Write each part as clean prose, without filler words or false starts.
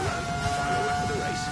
Right, follow her for the race.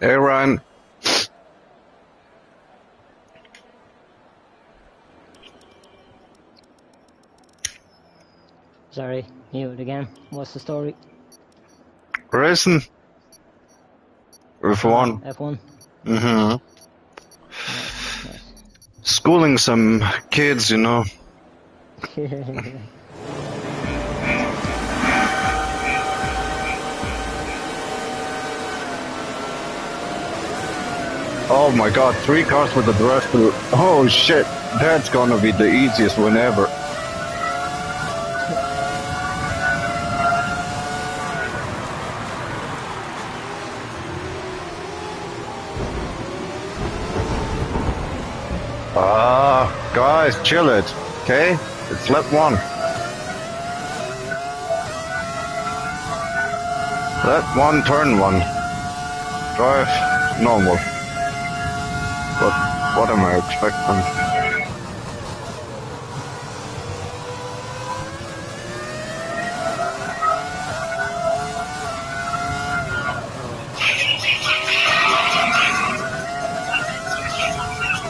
Hey, Ryan. Sorry, mute again. What's the story? Racing. F1. F1. Mm-hmm. Nice. Schooling some kids, you know. Oh my god, 3 cars with the drive-through. Oh shit, that's gonna be the easiest win ever. Guys, chill it, okay? It's lap 1. Lap 1, turn 1. Drive normal. But what am I expecting?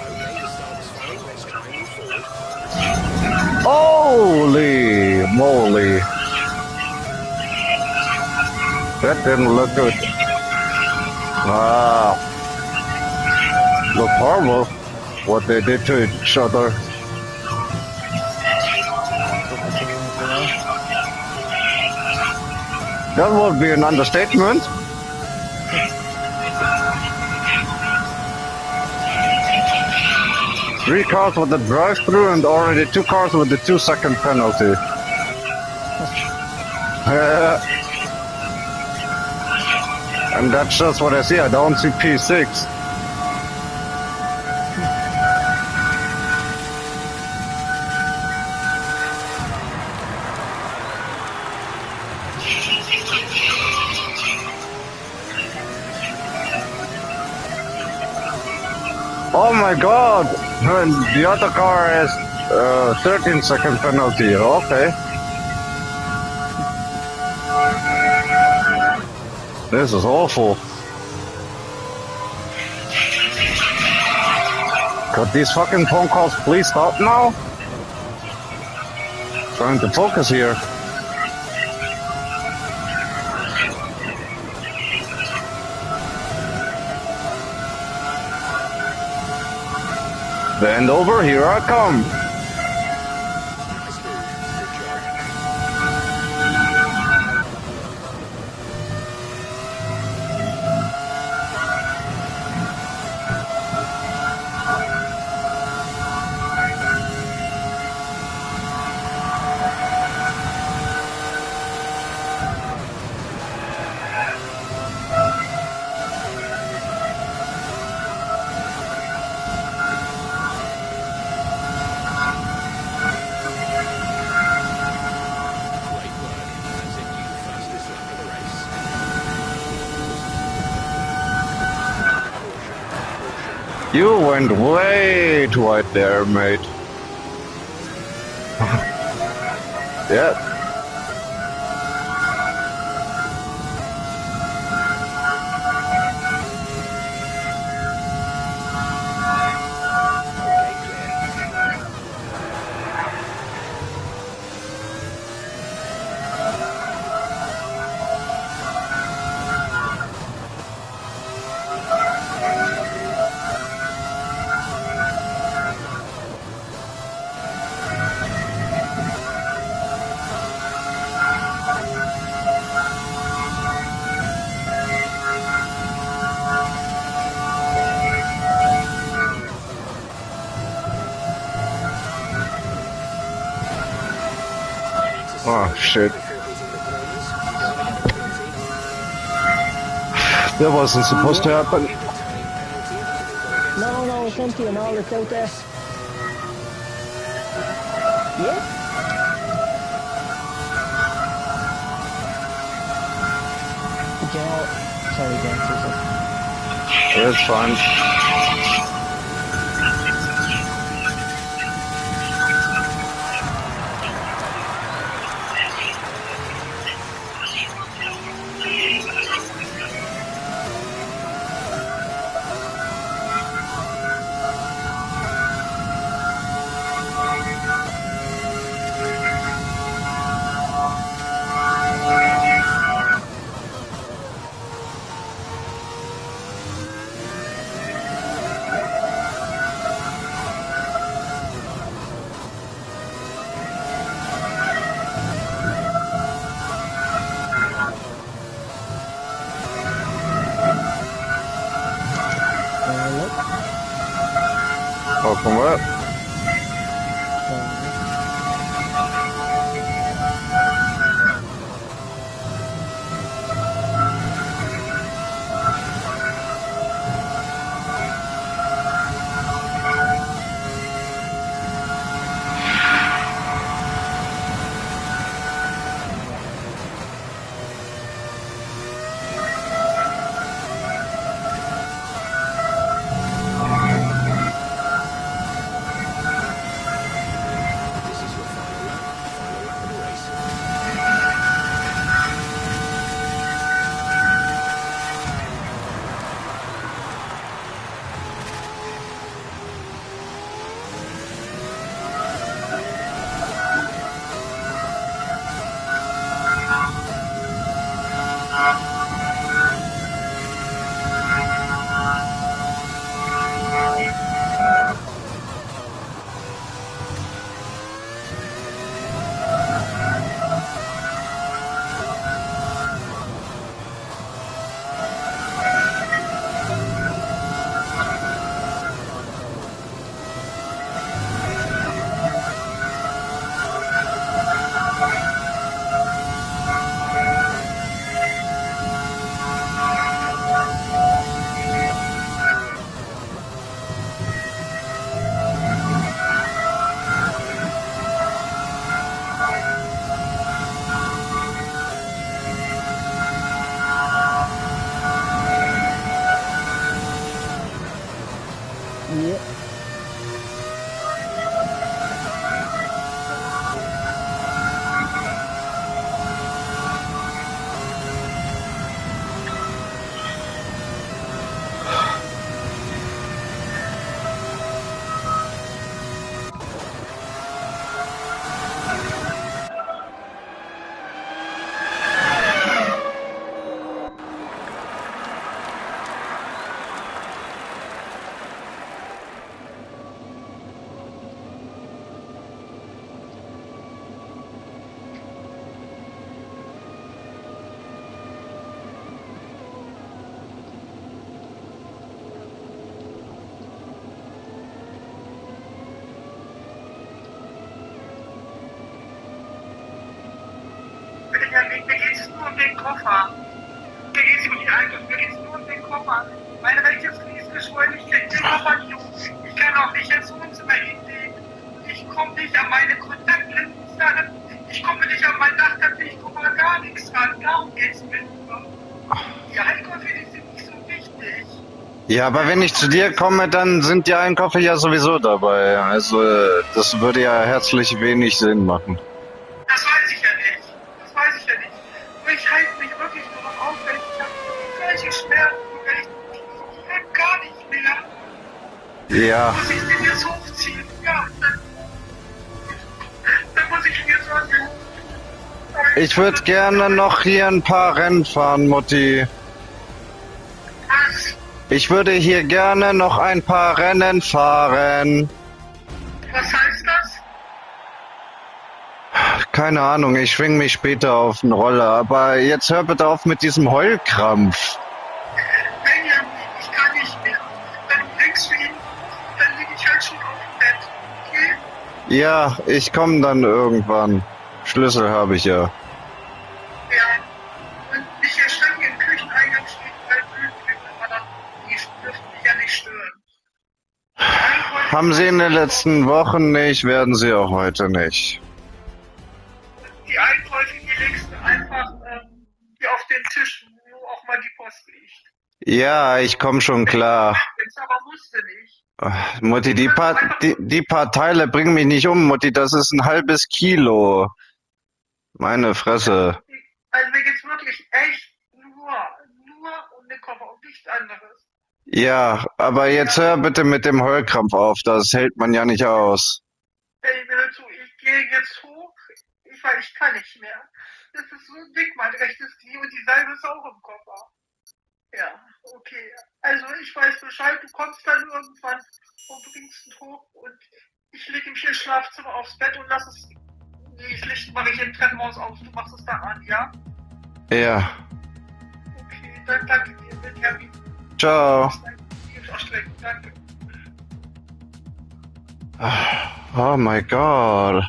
Okay, the start was fine. Let's try and move forward. Holy moly. That didn't look good. Look horrible what they did to each other. That would be an understatement. Three cars with the drive-through and already 2 cars with the 2-second penalty. And that's just what I see. I don't see P6. Oh my god! The other car has 13-second penalty. Okay. This is awful. Could these fucking phone calls please stop now? Trying to focus here. Bend over, here I come. Nice move. Good job. Great work. That's it, you fastest lap of the race. Caution. You went way too wide there, mate. Yeah. Okay, clear. Oh shit. Before hitting the corners, you don't get a penalty. That wasn't supposed to happen. Retain penalty if you go against No, it's empty and all, it's out there. Yeah? Sorry, James. That's fine. Von was? This is your final lap of the race. Yep. Mir geht es nur um den Koffer. Mir geht es um die Einkauf, mir geht es nur um den Koffer. Meine Rechtsgeschwindigkeit, den Koffer nicht hoch. Ich kann auch nicht ins Wohnzimmer hinlegen. Ich komme nicht an meine Kontaktlinsen ran. Ich komme nicht an mein Dachkappe, ich komme an gar nichts ran. Darum geht es mir nur. Die Einkäufe, die sind nicht so wichtig. Ja, aber wenn ich zu dir komme, dann sind die Einkäufe ja sowieso dabei. Also, das würde ja herzlich wenig Sinn machen. Das weiß ich ja nicht. Das weiß ich ja nicht. Nur ich halte mich wirklich nur noch aufrecht. Ich habe solche Schmerzen, ich kann gar nicht mehr. Ja, Muss ich den jetzt hochziehen? Ja, dann muss ich ihn jetzt hochziehen. ich würde gerne noch hier ein paar Rennen fahren, Mutti. Was? Ich würde hier gerne noch ein paar Rennen fahren. Was heißt das? Keine Ahnung, ich schwing mich später auf den Roller, aber jetzt hör bitte auf mit diesem Heulkrampf. Benjamin, ich kann nicht mehr. Dann bringst du ihn, dann liege ich halt schon auf dem Bett. Okay? Ja, ich komme dann irgendwann. Schlüssel habe ich ja. Ja. Und nicht erschrecken im Kücheneingang stehen, weil Müll aber dann, die dürfen mich ja nicht stören. Haben Sie in den letzten Wochen nicht, werden Sie auch heute nicht. Die Einkäufe, die legst du einfach hier auf den Tisch, wo auch mal die Post liegt. Ja, ich komme schon klar. Jetzt aber musste nicht. Ach, Mutti, die paar Teile bringen mich nicht um, Mutti, das ist ein halbes Kilo. Meine Fresse. Also mir geht's wirklich echt nur um den Koffer und nichts anderes. Ja, aber jetzt hör bitte mit dem Heulkrampf auf, das hält man ja nicht aus. Ey, mir dazu, ich gehe jetzt hoch, ich kann nicht mehr. Das ist so dick, mein rechtes Knie und die Salbe ist auch im Koffer. Ja, okay. Also ich weiß Bescheid, du kommst dann irgendwann und bringst ihn hoch und ich lege ihm hier im Schlafzimmer aufs Bett und lass es. Nee, das Licht mache ich im Treppenhaus aus, du machst es da an, ja? Ja, Okay, dann danke dir, Benjamin. ciao. Danke. Danke. Oh my god.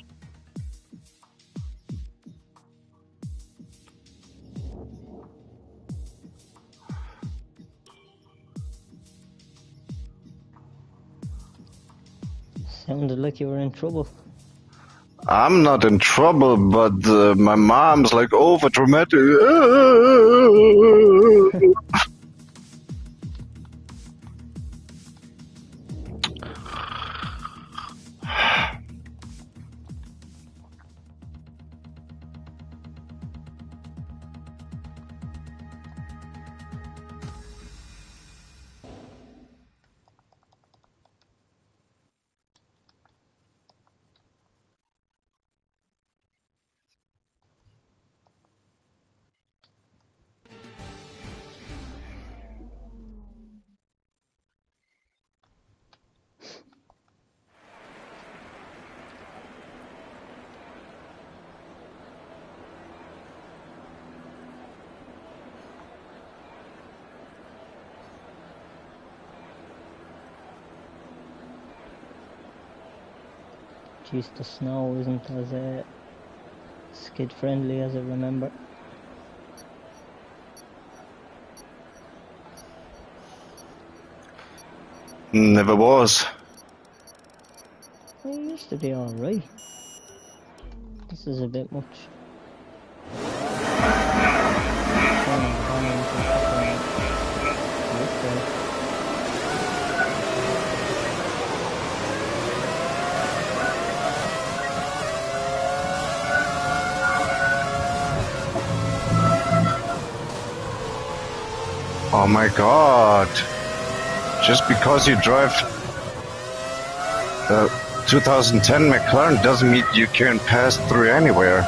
Sounded like you were in trouble. I'm not in trouble, but my mom's like over dramatic. Jeez, the snow isn't as skid friendly as I remember. Never was. It used to be alright. This is a bit much. Turning on into fucking lifeboat. Oh my god. Just because you drive the 2010 McLaren doesn't mean you can pass through anywhere.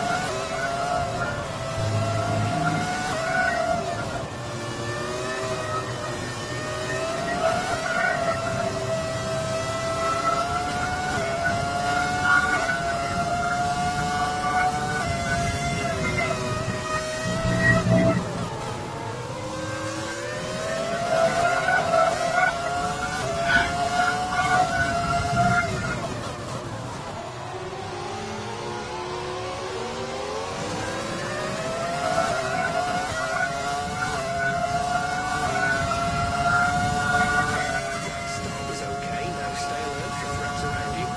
Start was okay, now stay alert for threats around you.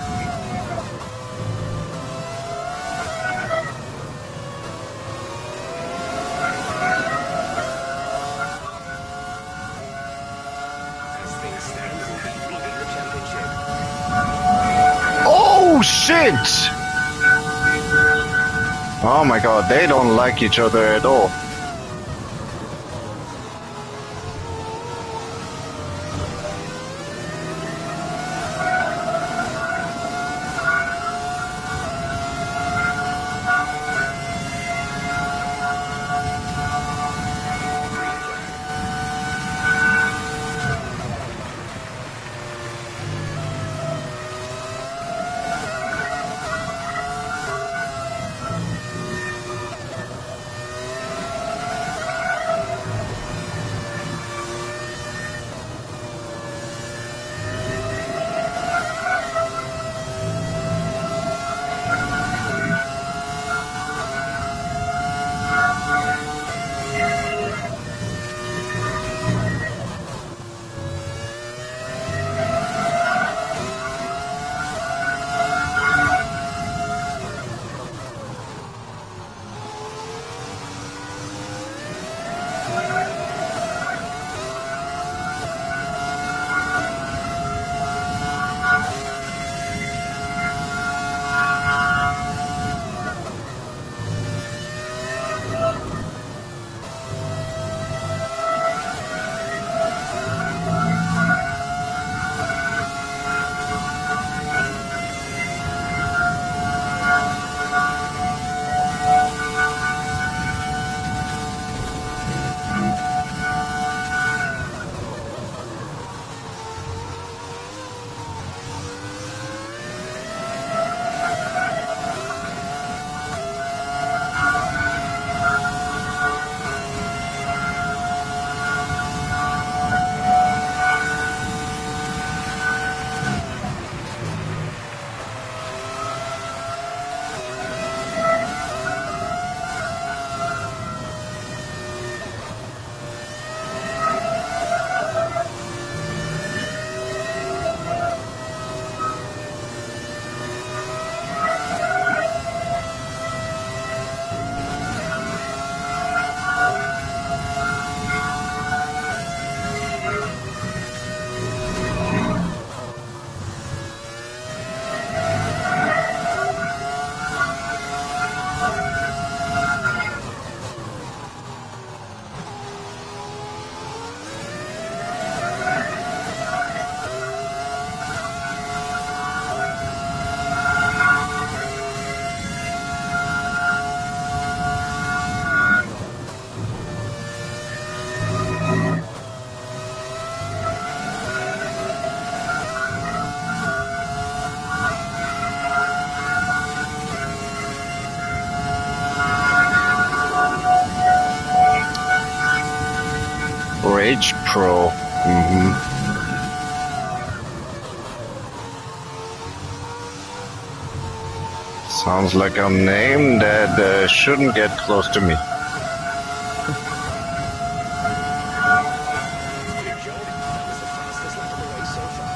As things stand, we'll be leading the championship. Oh shit! Oh my god, they don't like each other at all. Rage Pro. Sounds like a name that shouldn't get close to me. Good job. That was the fastest lap of the race so far.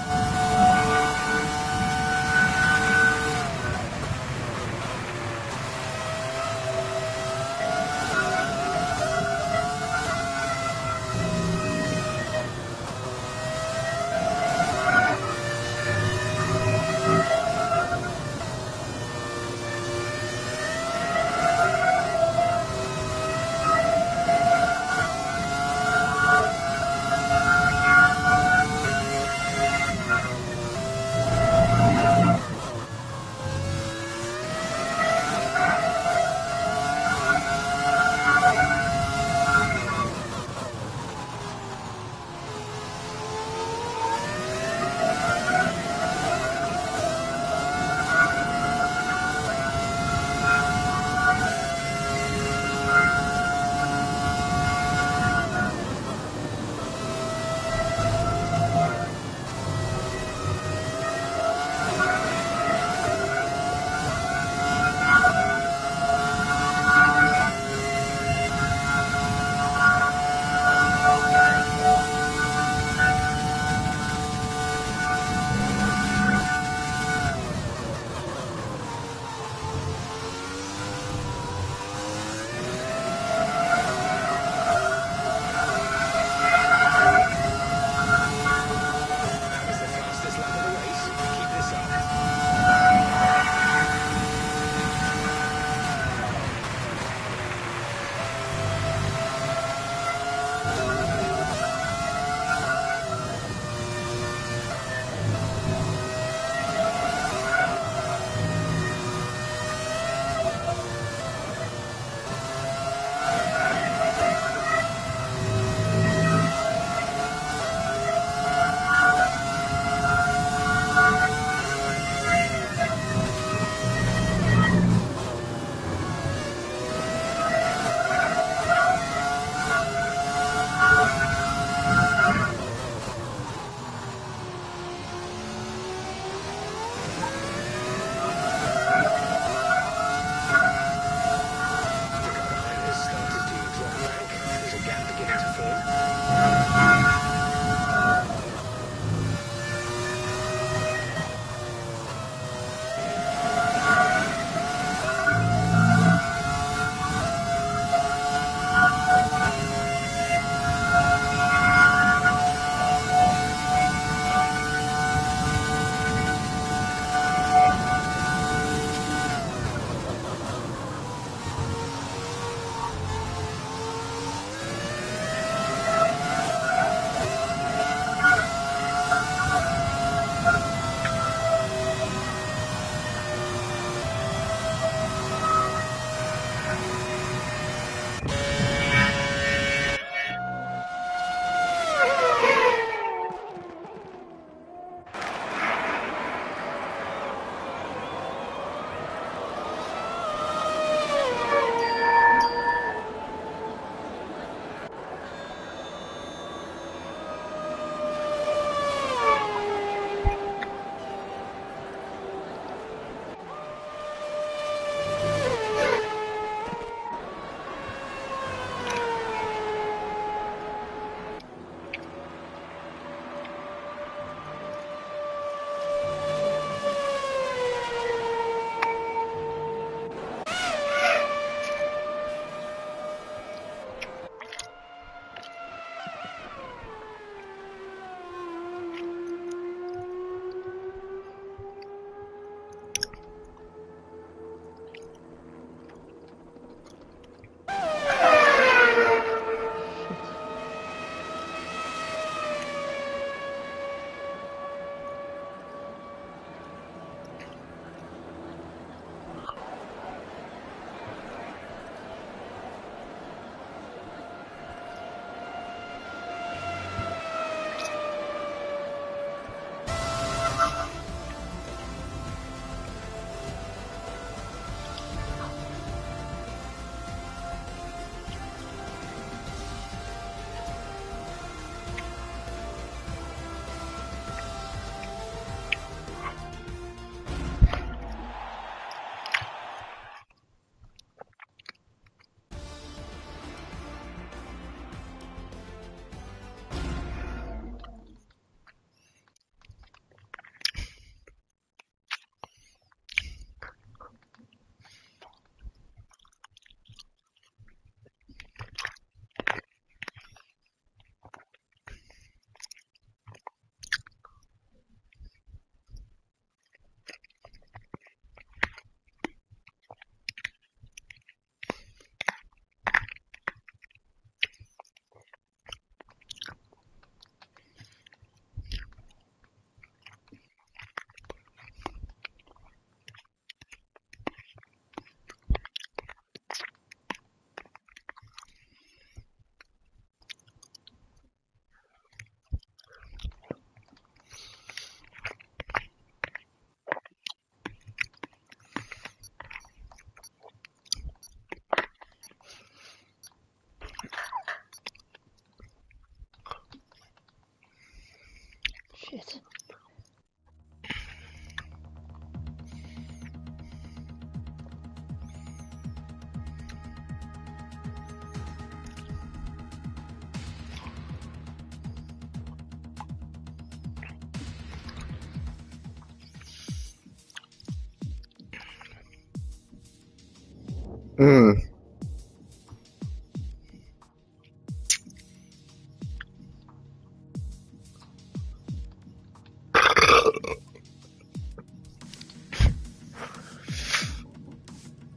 Hmm.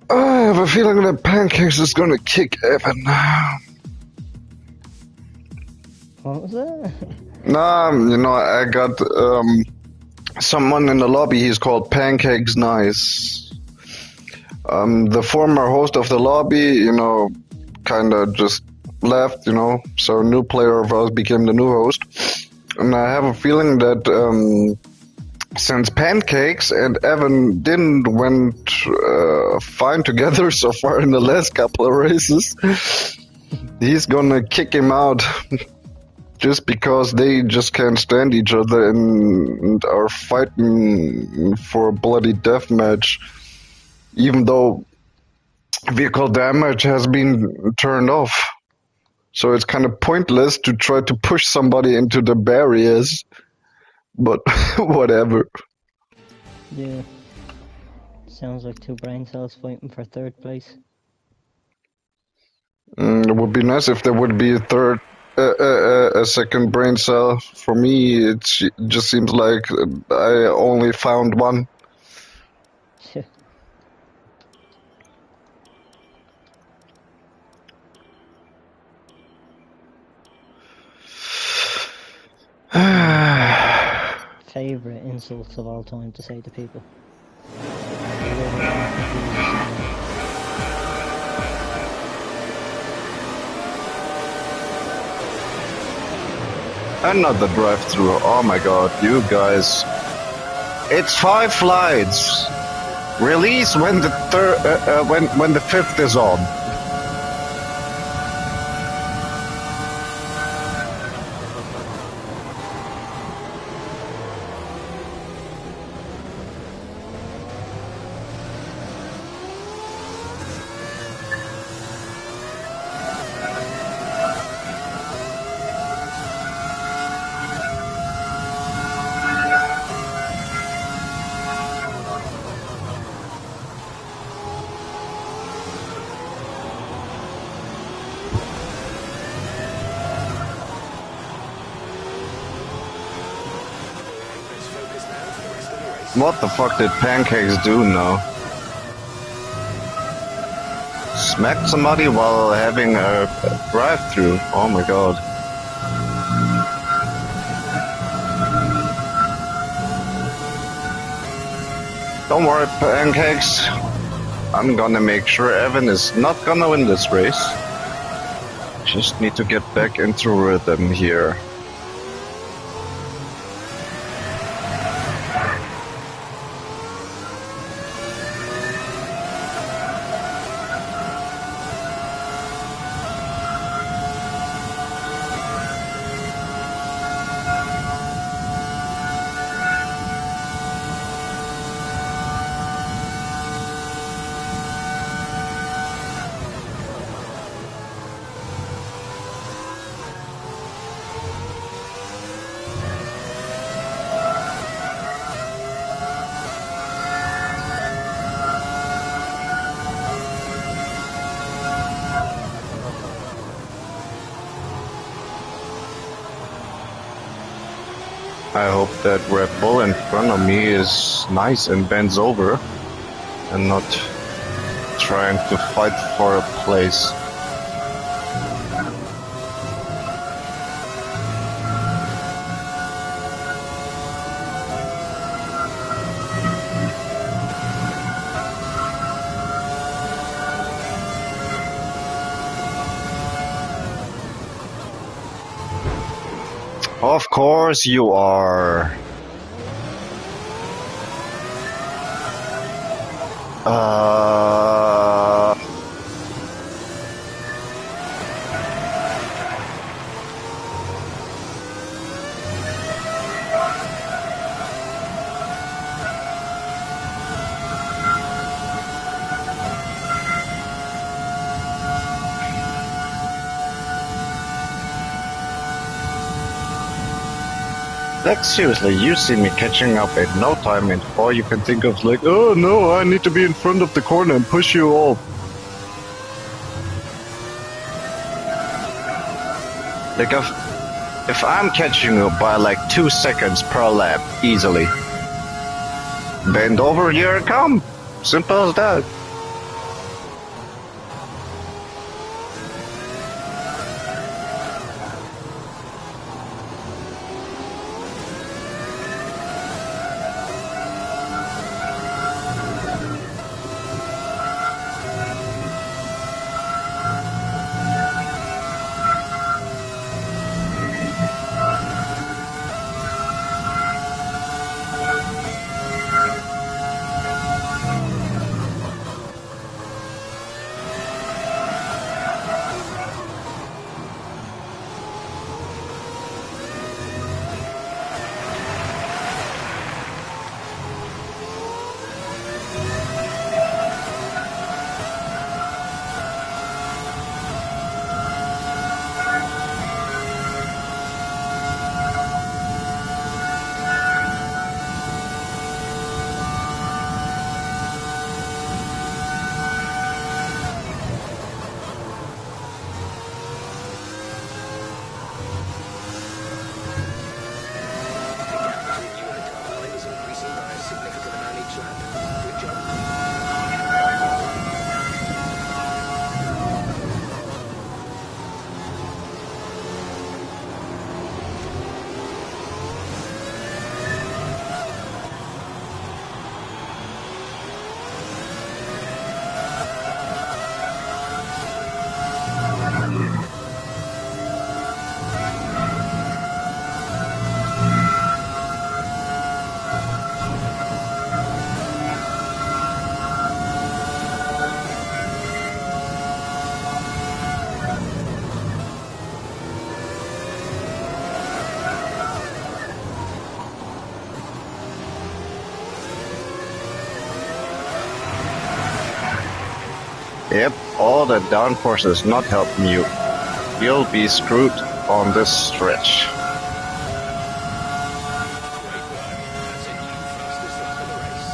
I have a feeling that Pancakes is gonna kick Evan. What was that? Nah, I got someone in the lobby. He's called Pancakes Nice. The former host of the lobby, kind of just left. So a new player of ours became the new host, and I have a feeling that since Pancakes and Evan didn't went fine together so far in the last couple of races, he's gonna kick him out just because they just can't stand each other and are fighting for a bloody death match, even though vehicle damage has been turned off. So it's kind of pointless to try to push somebody into the barriers, but whatever. Yeah. Sounds like two brain cells fighting for third place. It would be nice if there would be a second brain cell. For me, it just seems like I only found one. Favorite insults of all time to say to people. Another drive-through. Oh my god, you guys. It's 5 flights. Release when the when the 5th is on. Let's focus now for the rest of the race. What the fuck did Pancakes do now? Smacked somebody while having a drive-through. Oh my god. Don't worry, Pancakes. I'm gonna make sure Evan is not gonna win this race. Just need to get back into rhythm here. I hope that Red Bull in front of me is nice and bends over and not trying to fight for a place. Of course you are. Uh... Like seriously, you see me catching up in no time and all you can think of is like, oh no, I need to be in front of the corner and push you off. Like if I'm catching you by like 2 seconds per lap, easily. Bend over, here I come. Simple as that. Yep, all the downforce is not helping you. You'll be screwed on this stretch. Great work. That's it, you fastest lap of the race.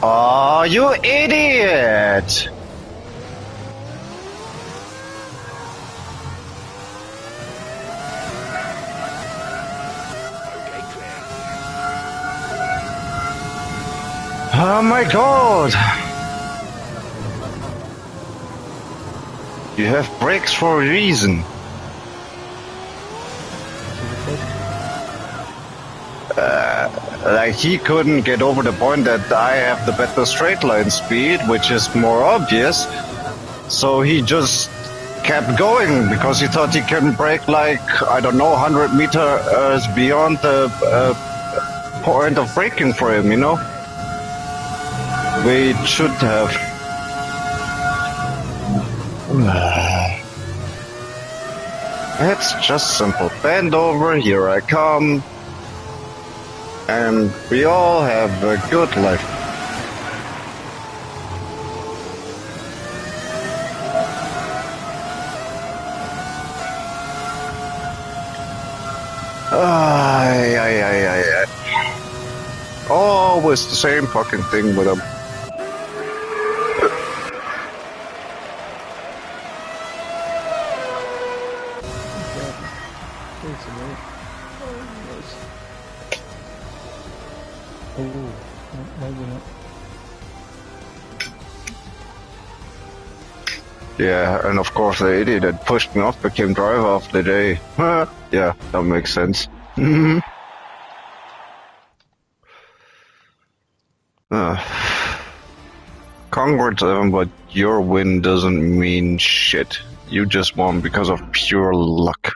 Oh, you idiot! Okay, clear. Oh my god! You have brakes for a reason. Like he couldn't get over the point that I have the better straight line speed, which is more obvious. So he just kept going because he thought he can brake like, I don't know, 100 meters beyond the point of braking for him, you know? We should have. It's just simple. Bend over, here I come. And we all have a good life. Ay, ay, ay, ay, ay. Always the same fucking thing with him. Maybe not. Yeah, and of course the idiot that pushed me off became driver of the day. Yeah, that makes sense. Congrats, Evan, but your win doesn't mean shit. You just won because of pure luck.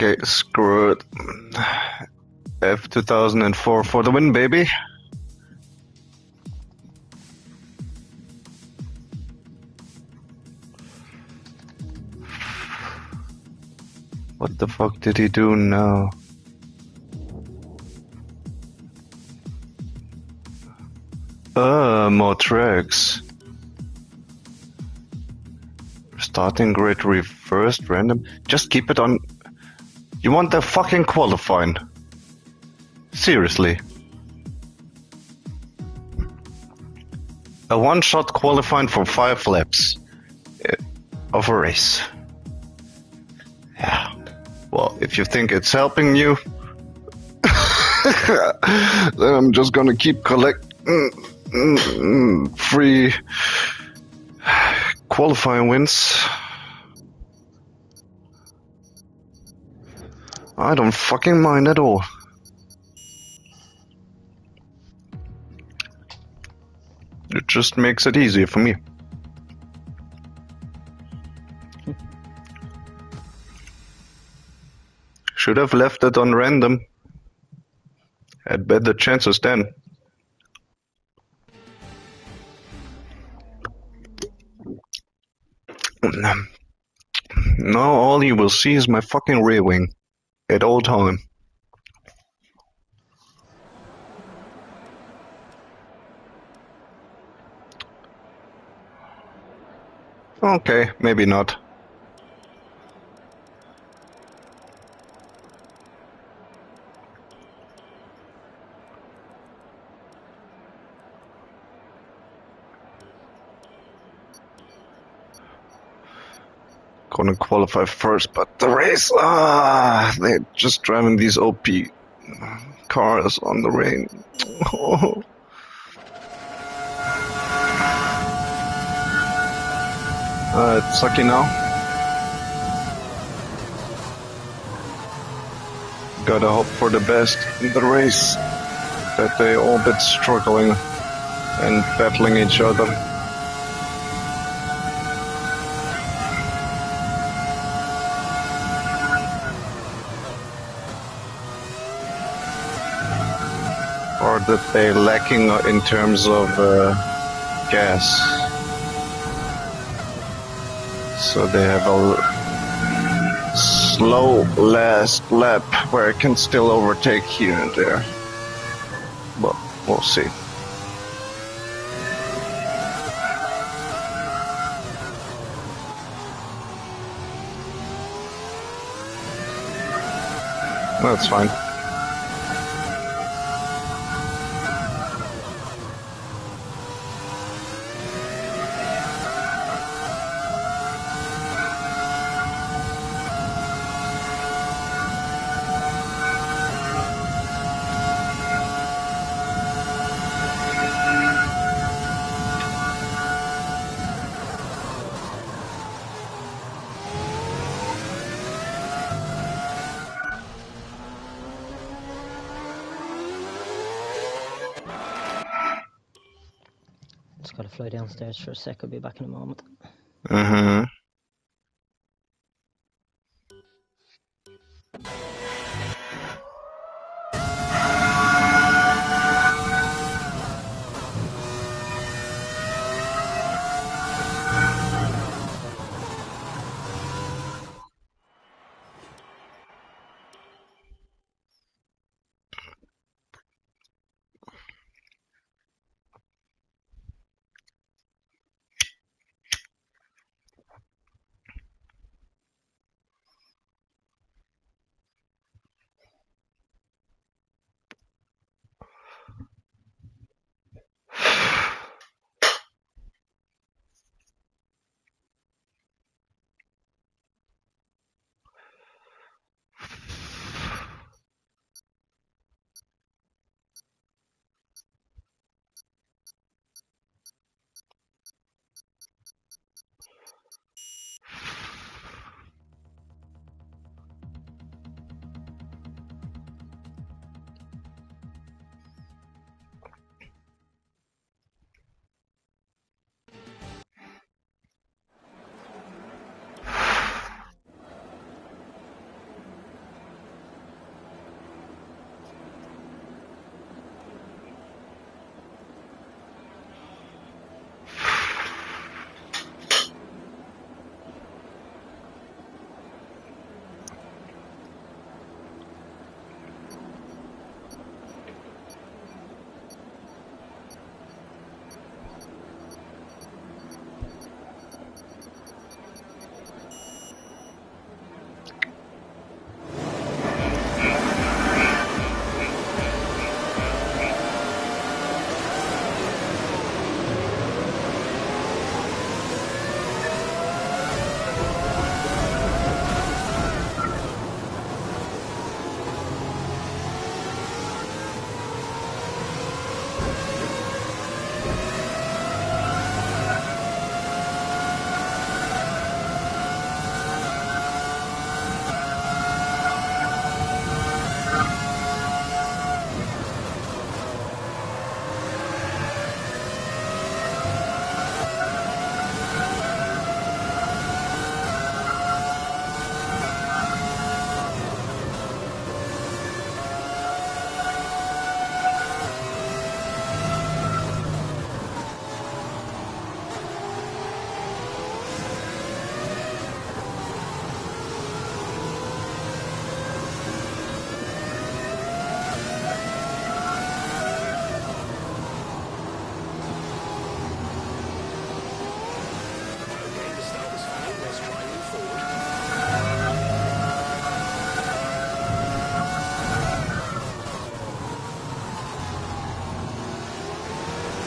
Okay, screw it. F 2004 for the win, baby. What the fuck did he do now? More tracks. Starting grid reversed random. Just keep it on. You want the fucking qualifying? Seriously. A one-shot qualifying for 5 laps of a race. Yeah. Well, if you think it's helping you, then I'm just gonna keep collecting free qualifying wins. I don't fucking mind at all. It just makes it easier for me. Should have left it on random. Had better chances then. Now all you will see is my fucking rear wing. At all time. Okay, maybe not. Gonna qualify first, but the race, they're just driving these OP cars on the rain. It's sucky now. Gotta hope for the best in the race. That they all bit struggling and battling each other. Or that they're lacking in terms of gas. So they have a slow last lap where I can still overtake here and there. But we'll see. That's fine. Just gotta fly downstairs for a sec, I'll be back in a moment. Mm-hmm.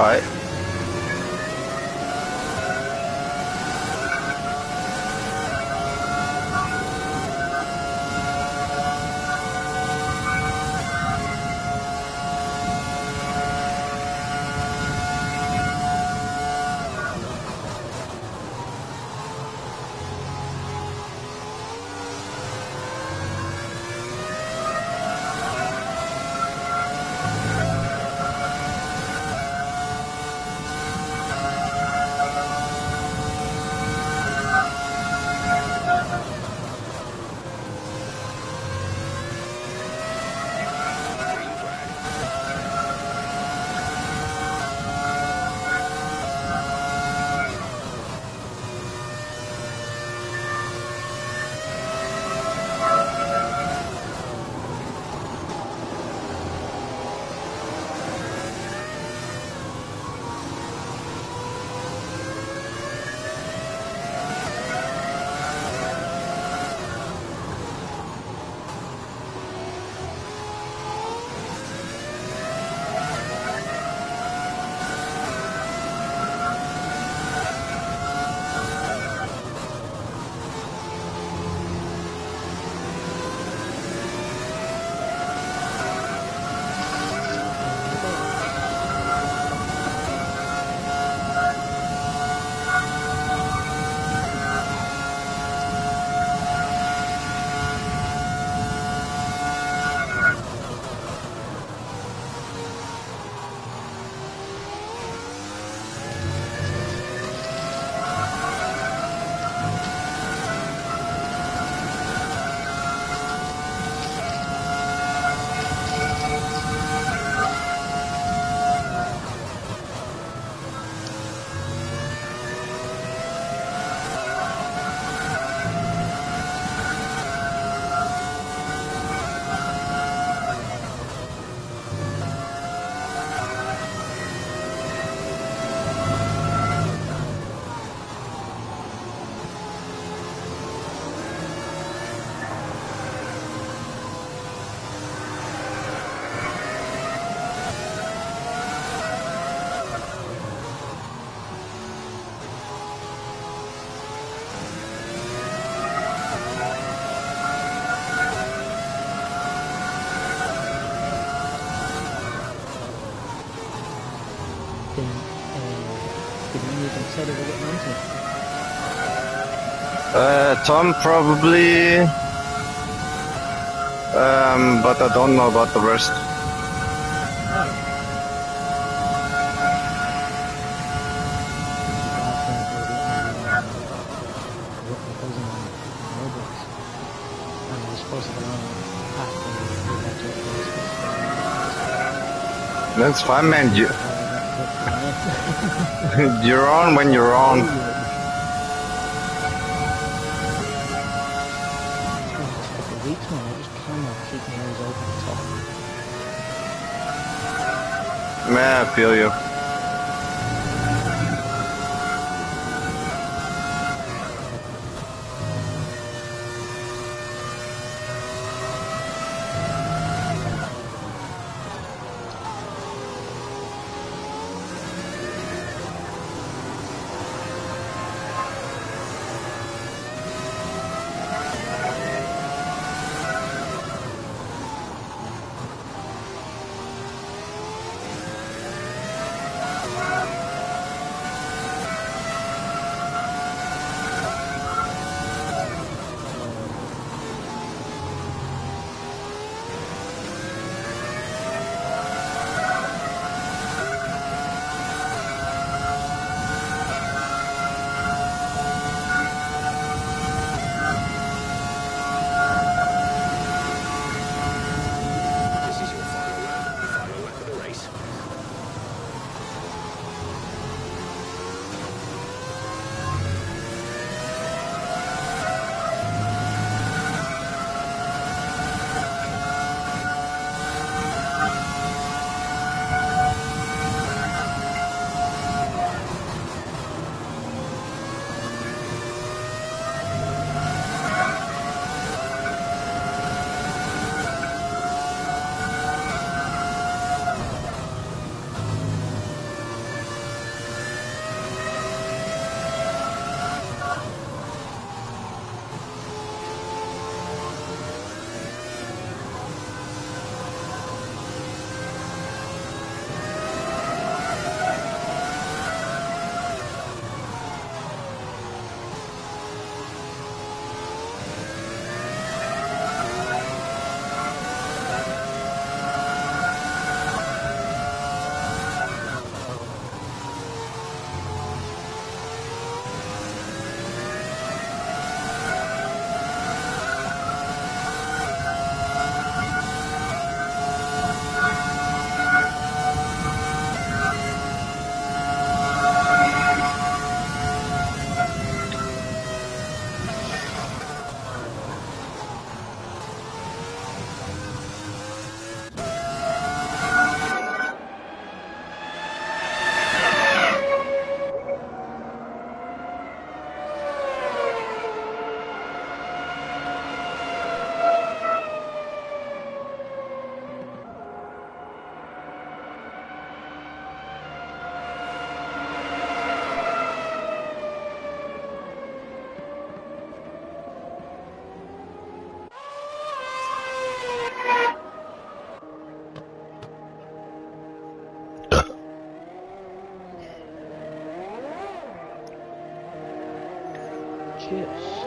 Hi. Green flag. Did any of them say they were getting onto it? Tom probably. But I don't know about the rest. That's fine, man. You're on when you're on. Weeks, man, I just cannot keep my eyes open at all. Man, I feel you. shits.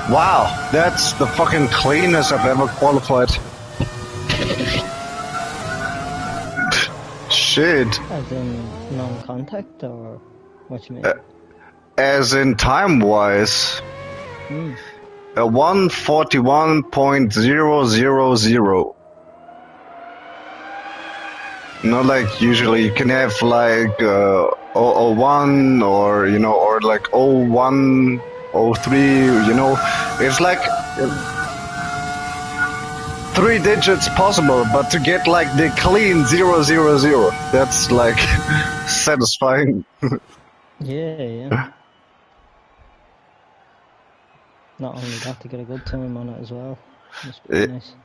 Wow, that's the fucking cleanest I've ever qualified. Shit. As in non-contact, or what you mean? As in time-wise, Hmm. 141.000. Not like usually you can have like 001 or or like 01, 03, it's like 3 digits possible, but to get like the clean 000, that's like satisfying. Yeah. Not only that, to get a good time on it as well. Must be Uh, nice.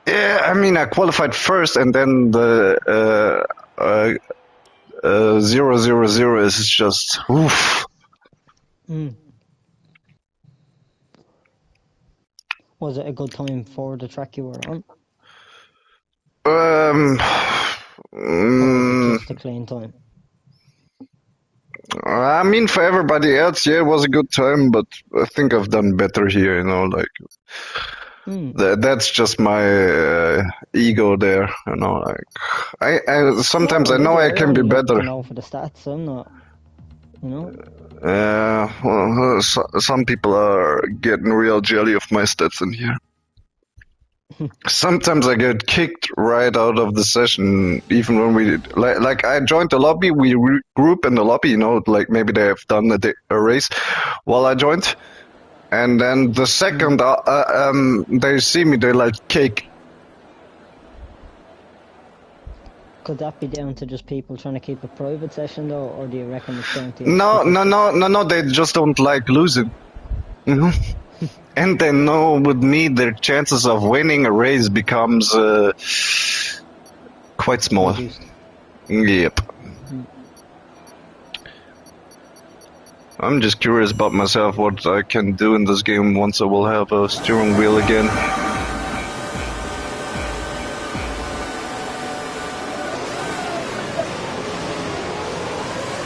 Yeah, I mean, I qualified first, and then the 000 is just oof. Hmm. Was it a good time for the track you were on? Um, Or was it mm, just a clean time? I mean, for everybody else, yeah, it was a good time, but I think I've done better here. Like Hmm. that's just my ego there. Like I sometimes No, I know neither. I I can be only look, better. for the stats. I'm not, you know. Well, some people are getting real jelly of my stats in here. Sometimes I get kicked right out of the session, even when we like I joined the lobby, we group in the lobby, like maybe they have done a race while I joined, and then the second they see me, they like kick. Could that be down to just people trying to keep a private session though, or do you reckon it's down to your No, no, statistics? no, no, no. They just don't like losing. And they know with me, their chances of winning a race becomes quite small. Reduced. Yep. Hmm. I'm just curious about myself, what I can do in this game once I will have a steering wheel again.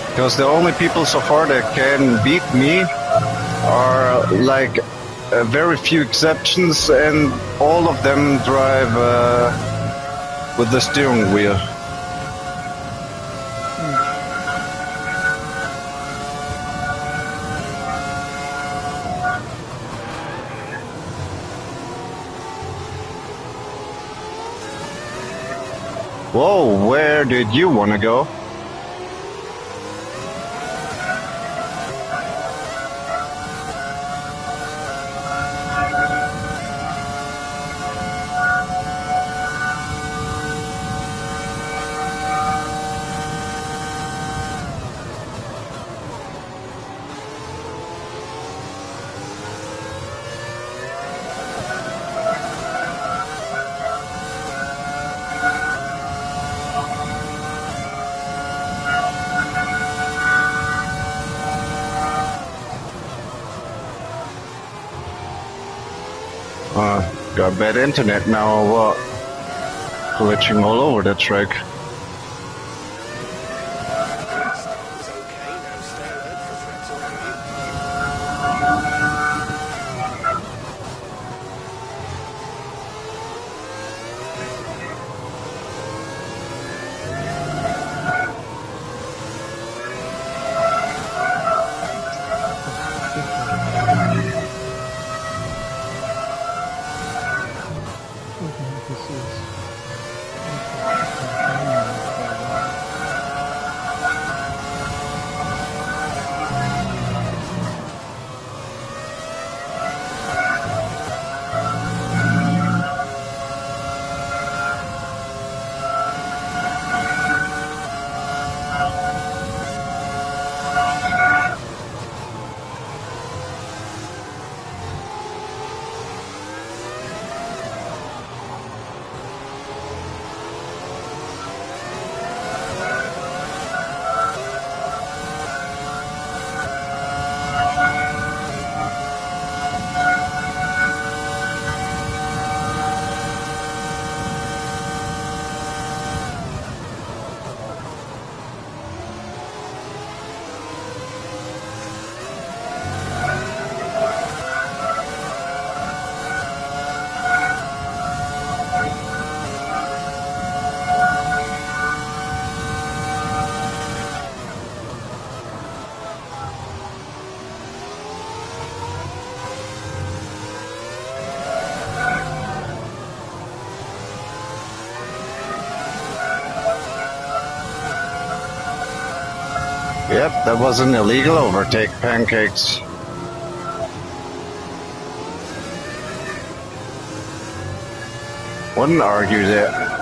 Because the only people so far that can beat me are like very few exceptions, and all of them drive with the steering wheel. Whoa, where did you want to go? Got bad internet now or what? Glitching all over the track. Start was okay, now stay alert for threats on the way. Even if this is campaign mode for a while. Yep, that was an illegal overtake, Pancakes. Wouldn't argue that.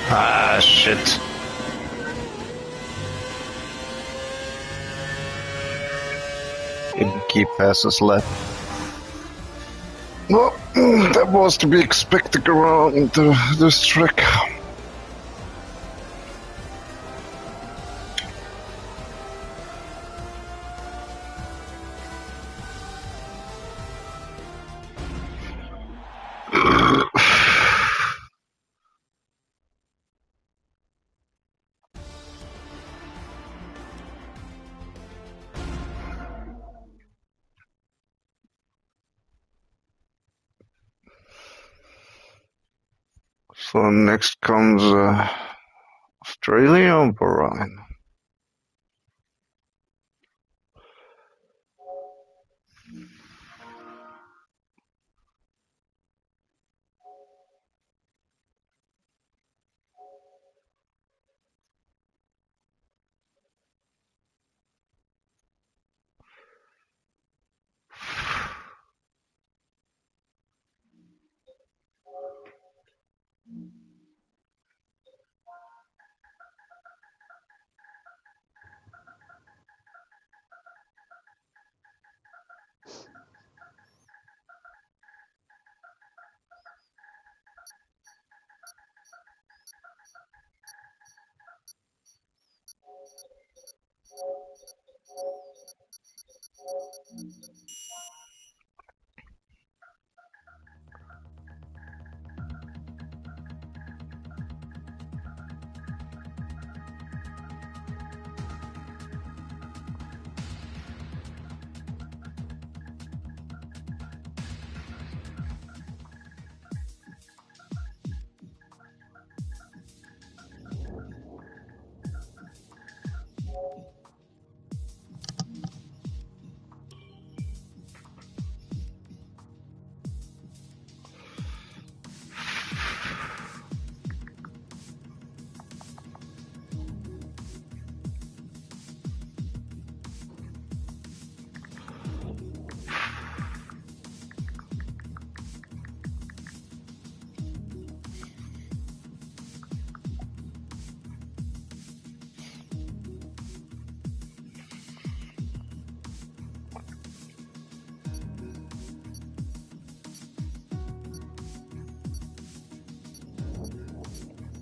Ah, shit. Didn't keep passes left. Well, that was to be expected around this track. So next comes Australia or Bahrain?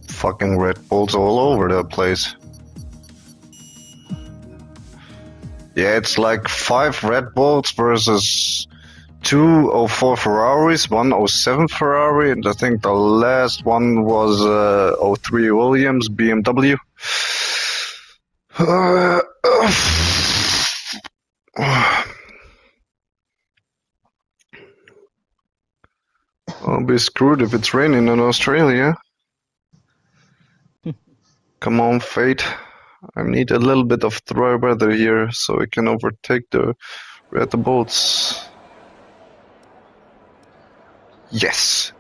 Fucking Red Bulls all over the place. Yeah, it's like 5 Red Bulls versus 2 04 Ferraris, 1 07 Ferrari, and I think the last one was 03 Williams BMW. I'll be screwed if it's raining in Australia. Come on, fate. I need a little bit of dry weather here so I can overtake the Red Bulls. Yes.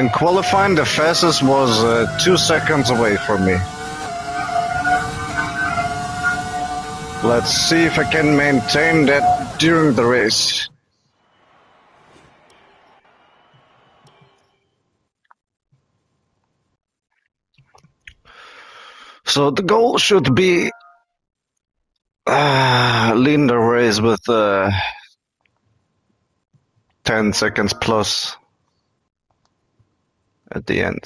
In qualifying, the fastest was 2 seconds away from me. Let's see if I can maintain that during the race. So the goal should be lead the race with 10 seconds plus at the end.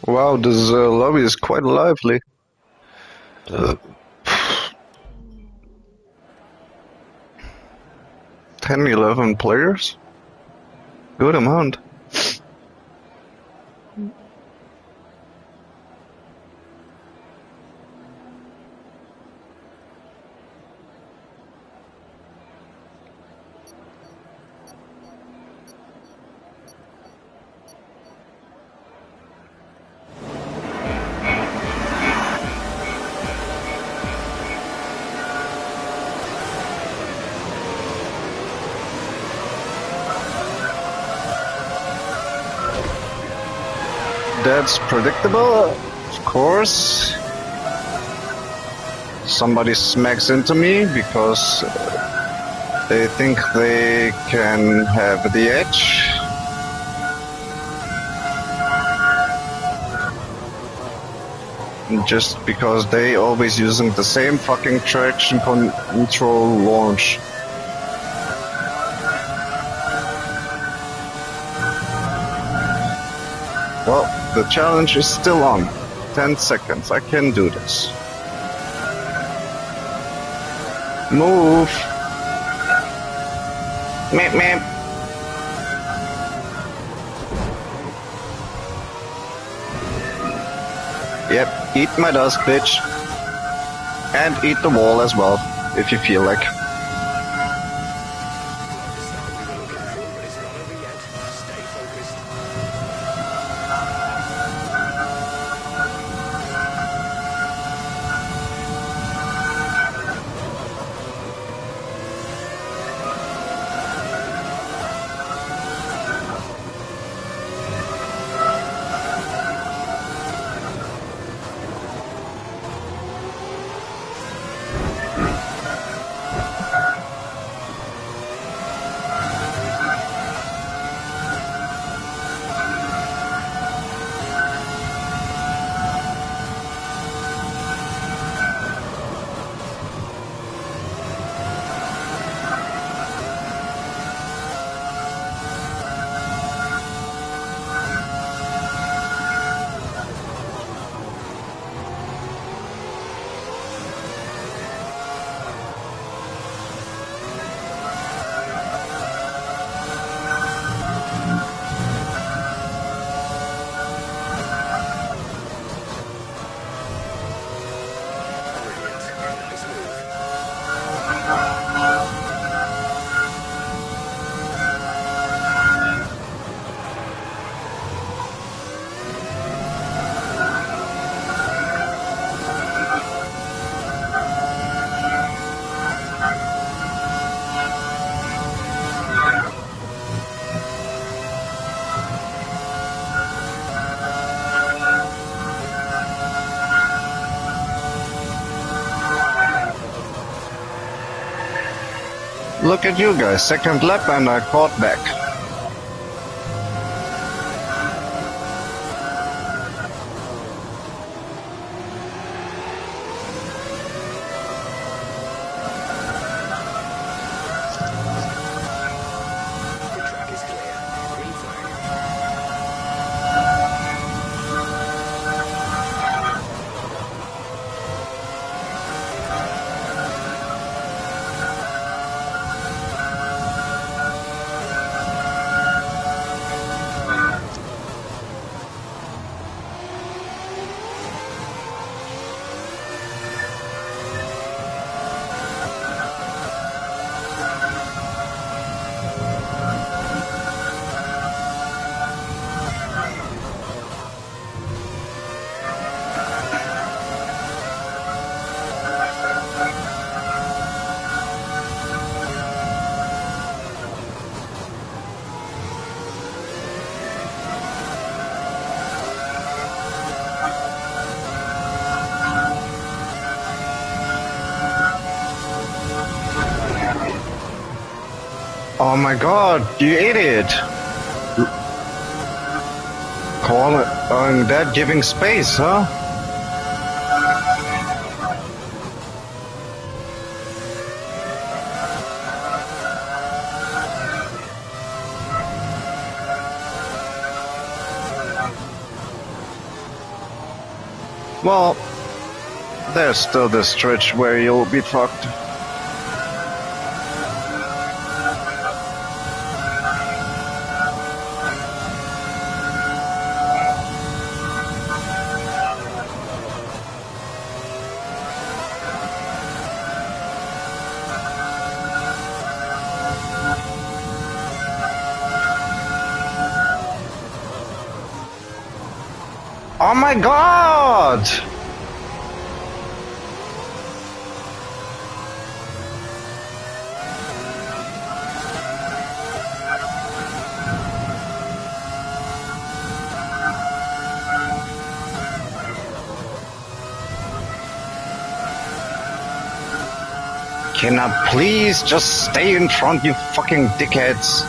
Wow, this lobby is quite lively. 10, 11 players? Good amount. That's predictable, of course. Somebody smacks into me because they think they can have the edge. Just because they always using the same fucking traction control launch. Well, the challenge is still on. 10 seconds. I can do this. Move. Meep meep. Yep, eat my dust, bitch. And eat the wall as well, if you feel like. Look at you guys, second lap and I caught back. The track is clear. Green flag. Oh my god, you idiot! Calling that giving space, huh? Well, there's still this stretch where you'll be fucked. Oh my god! Can I please just stay in front, you fucking dickheads?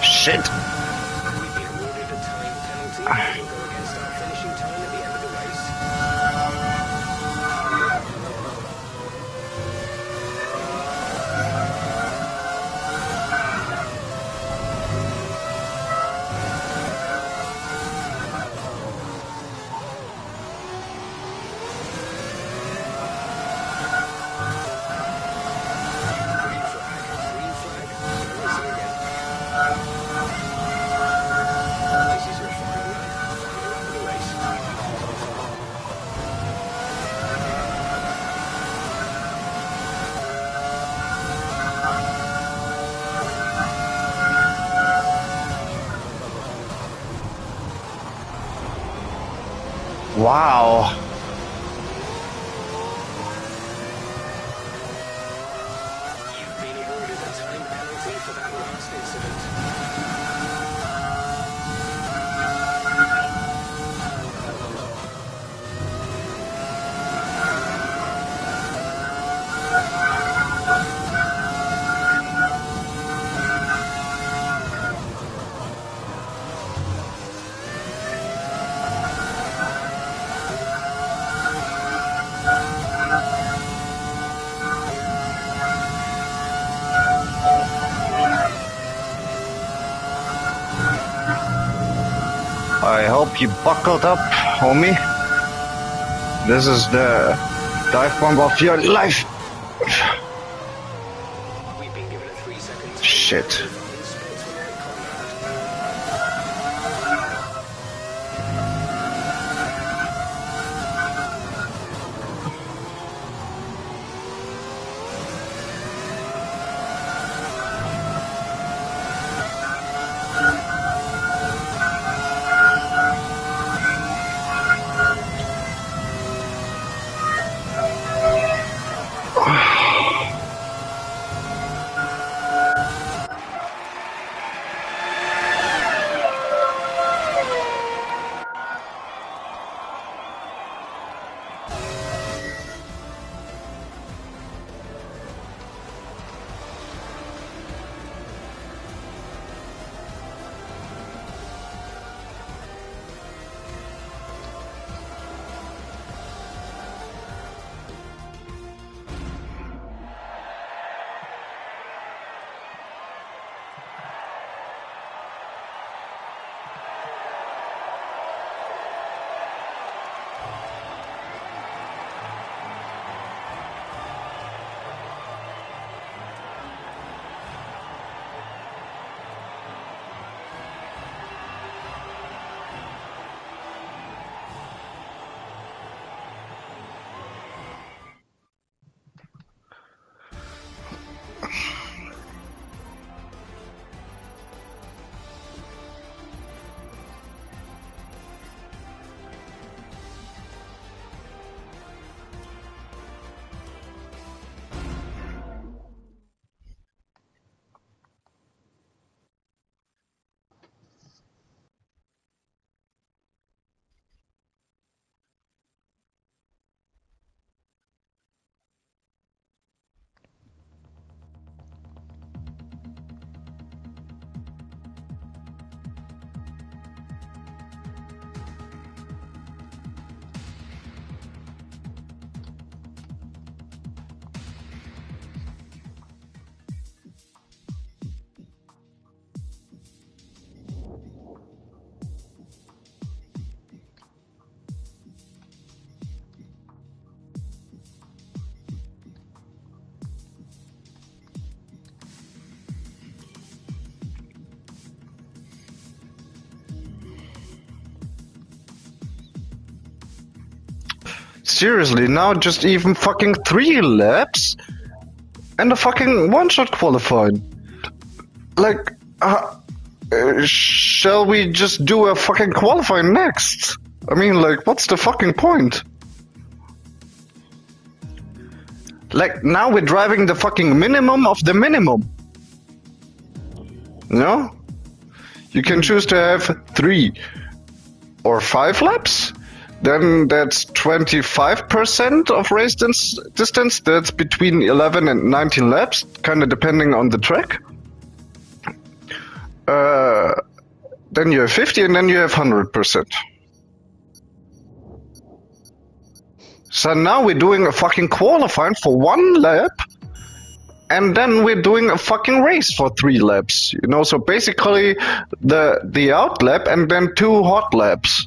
Shit. We've been awarded a time penalty that will go against our finishing time at the end of the race. Green flag. Green flag. We're racing again. This is your final lap. Final lap of the race. Wow. You've been awarded a time penalty for that last incident. I hope you buckled up, homie. This is the dive bomb of your life. We've been given a 3-second Shit. time sportsmanlike conduct. Seriously, now just even fucking 3 laps and a fucking one-shot qualifying. Like, shall we just do a fucking qualifying next? I mean, like, what's the fucking point? Like, now we're driving the fucking minimum of the minimum. No? You can choose to have 3 or 5 laps. Then that's 25% of race distance. That's between 11 and 19 laps, kind of depending on the track. Then you have 50 and then you have 100%. So now we're doing a fucking qualifying for 1 lap, and then we're doing a fucking race for 3 laps. You know, so basically the out lap and then 2 hot laps.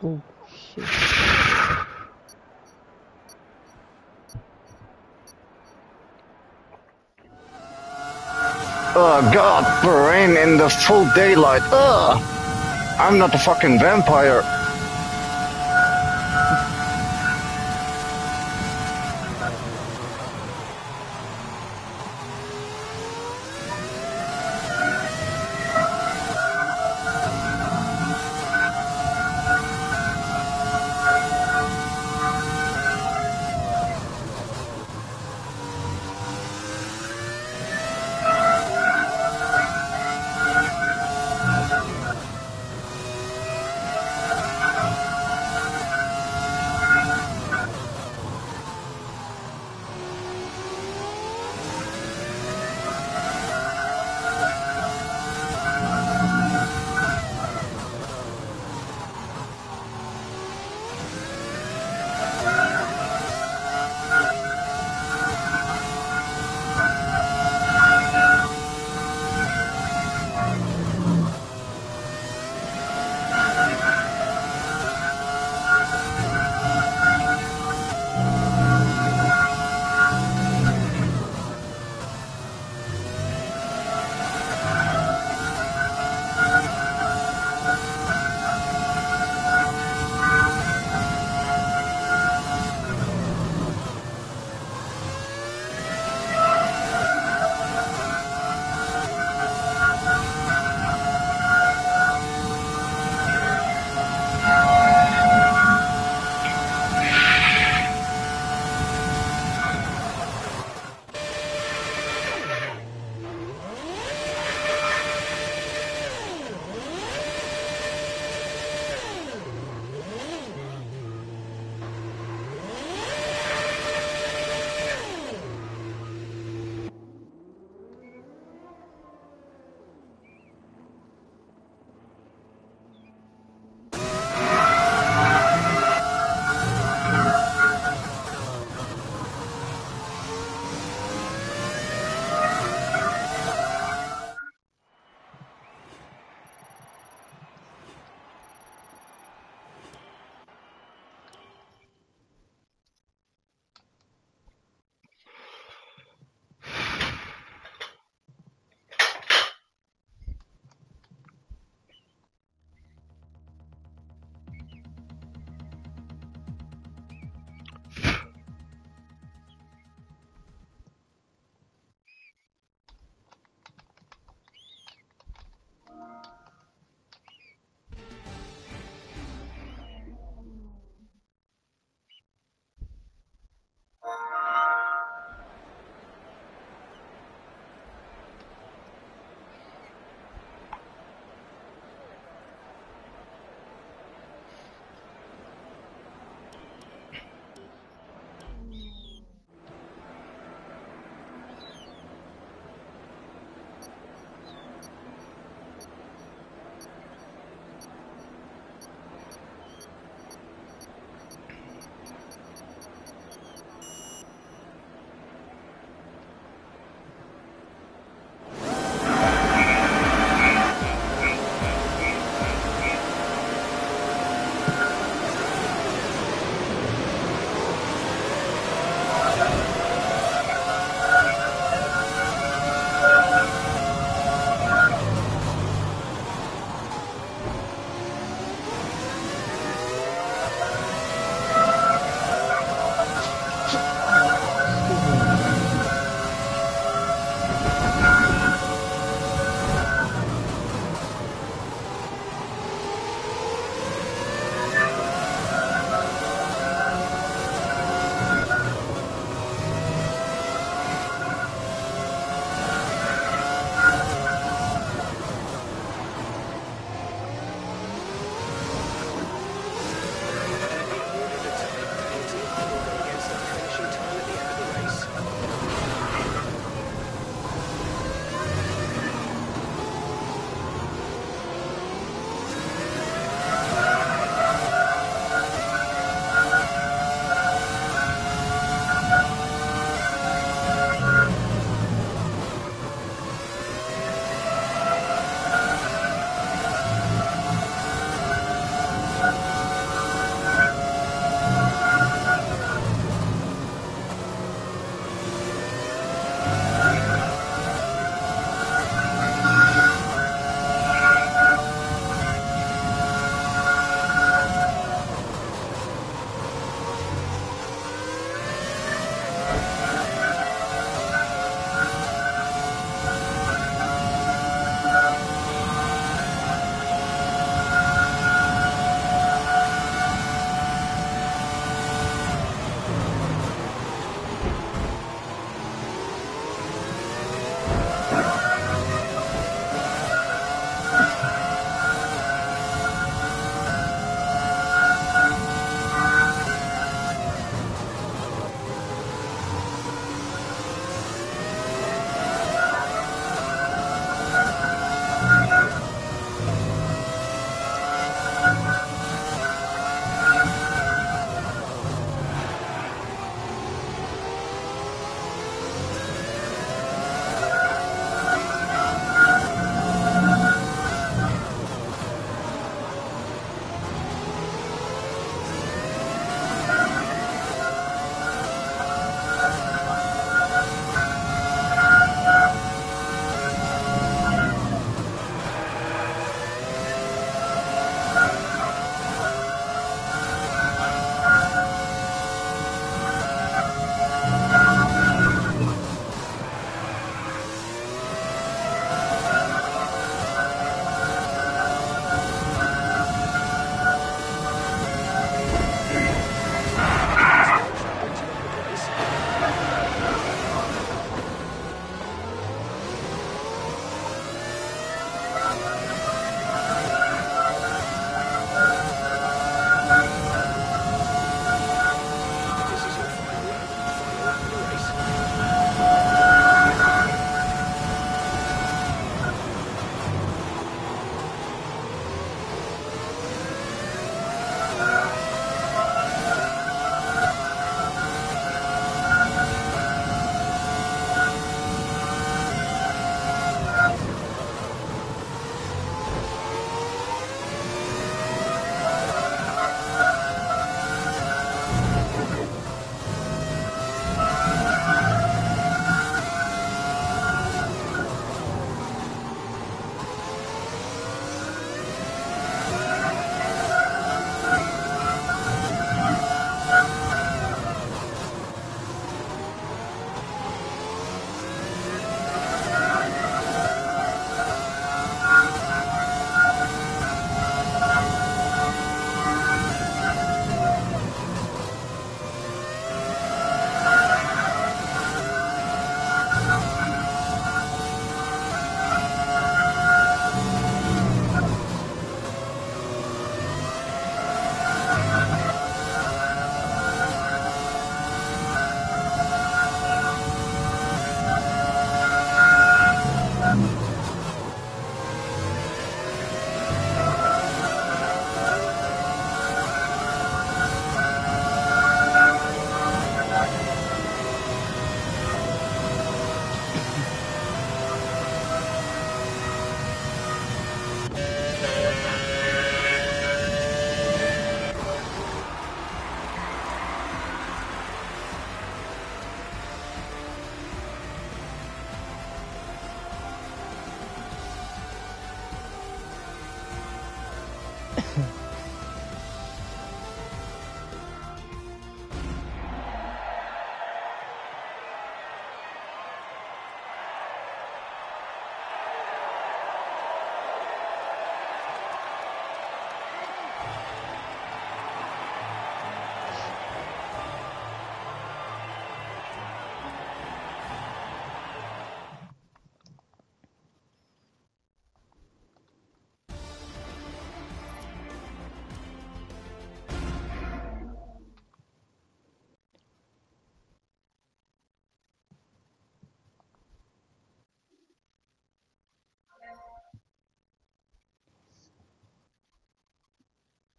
Oh, shit. Oh god, rain in the full daylight. Ugh! I'm not a fucking vampire.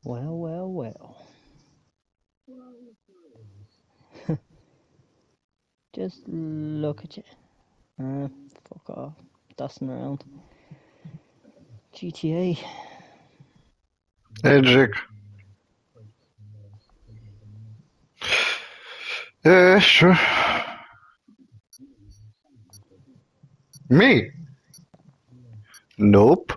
Well, well, well. Just look at you. Fuck off. Dusting around. GTA. Hey, Jake. Yeah, sure. Me? Nope.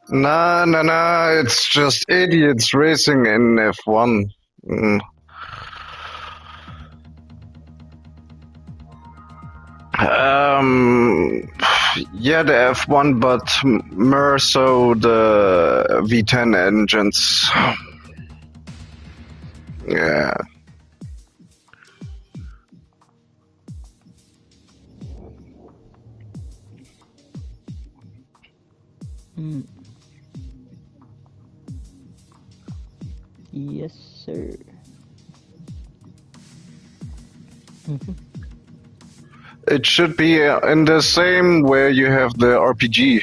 Nah, it's just idiots racing in F1. Mm. Yeah, the F1, but more so the V10 engines. Yeah. Yes, sir. It should be in the same where you have the RPG.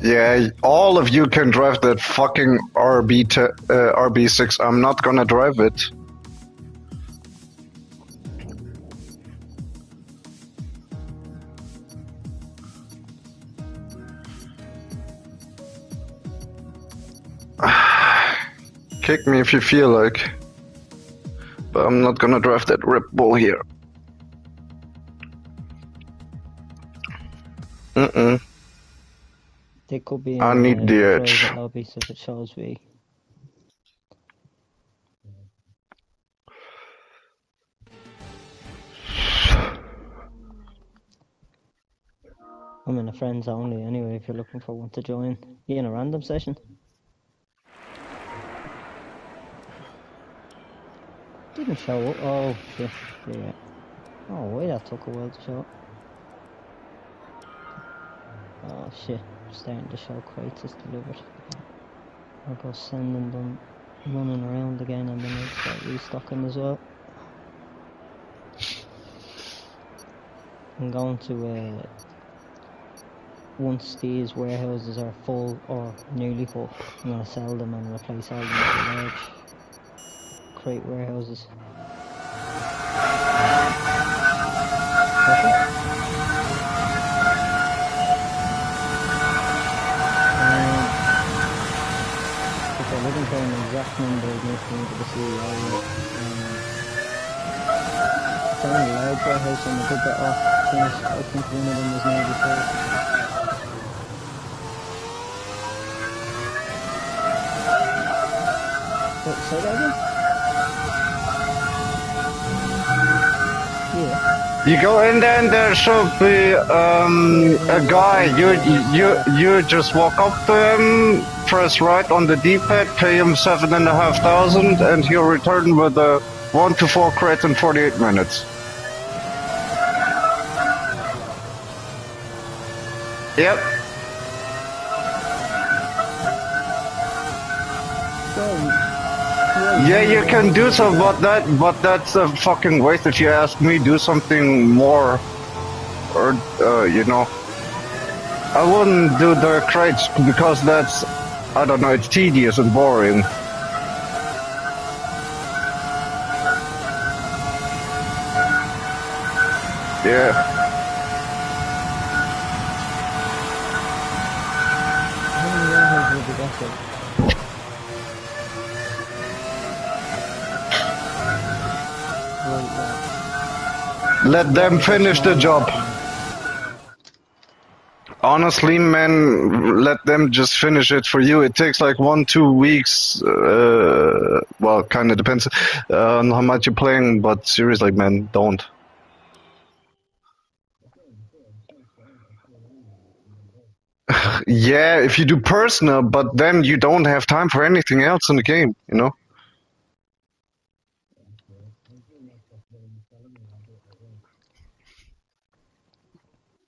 Yeah, all of you can drive that fucking RB6. I'm not gonna drive it. Kick me if you feel like. But I'm not gonna drive that Red Bull here. They could be I in need the private edge. lobbies if it shows me. I'm in a friends only anyway if you're looking for one to join. You in a random session? Didn't show up. Oh shit. Yeah. Oh wait, that took a while to show up. Oh shit. Starting to show crates is delivered. I'll go sending them running around again and then I'll start restocking as well. I'm going to once these warehouses are full or nearly full, I'm going to sell them and replace all them with large crate warehouses. If they're looking for an exact number, it needs to go to the CEO. It's only a large warehouse and a good bit off finished. I think one of them is nearly full. What, say that again? Yeah. You go in there and there should be a guy. You just walk up to him, press right on the D-pad, pay him 7,500, and he'll return with a 1 to 4 crate in 48 minutes. Yep. Yeah, you can do so, but that's a fucking waste if you ask me. Do something more, or you know, I wouldn't do the crates because that's, I don't know, it's tedious and boring. Yeah. Thank you. Right, yeah. Let them finish the job. Honestly, man, let them just finish it for you. It takes like 1-2 weeks. Well, kind of depends on how much you're playing, but seriously, man, don't. Yeah, if you do personal, but then you don't have time for anything else in the game, you know?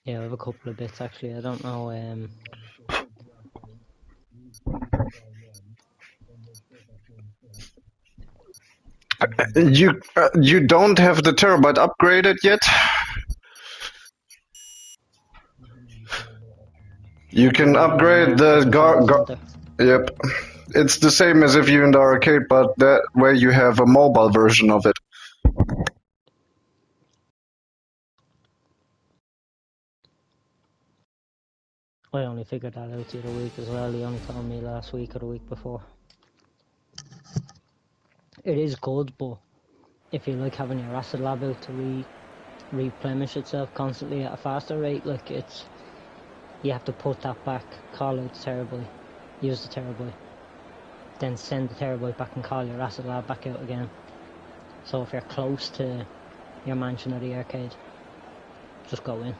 Yeah, I have a couple of bits actually. I don't know. You don't have the terabyte upgraded yet? You can upgrade the Yep. It's the same as if you're in the arcade, but that way you have a mobile version of it. I only figured that out the other week as well. He only told me last week or the week before. It is good, but if you like having your acid lab out to replenish itself constantly at a faster rate, like you have to put that back, call out the terabyte, use the terabyte, then send the terabyte back and call your acid lab back out again. So if you're close to your mansion or the arcade, just go in.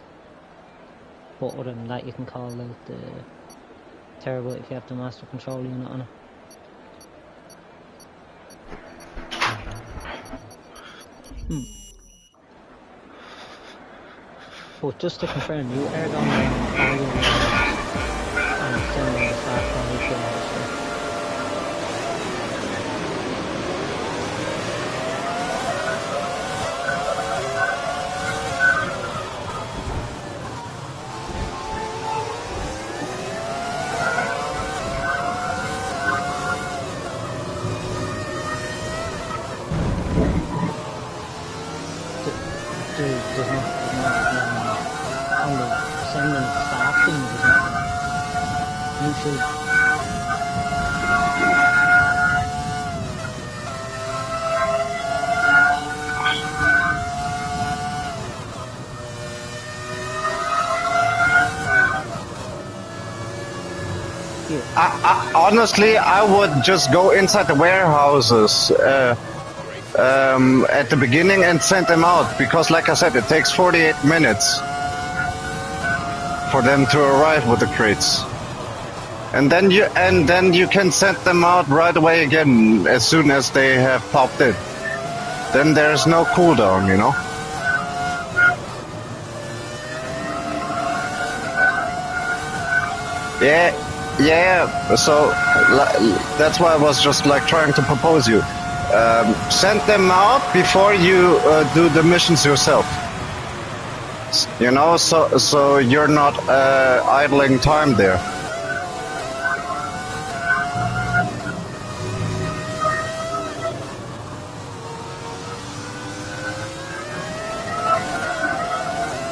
But other than that, you can call out the terabyte if you have the master control unit on it. But just to confirm, you are going around all your areas and sending the staff on each other. There's not on the sending staff thing, there's not. You should. Honestly, I would just go inside the warehouses at the beginning and send them out, because like I said, it takes 48 minutes for them to arrive with the crates. And then you can send them out right away again as soon as they have popped in. Then there's no cooldown, you know? Yeah, so that's why I was just like trying to propose you. Send them out before you do the missions yourself. You know, so you're not idling time there.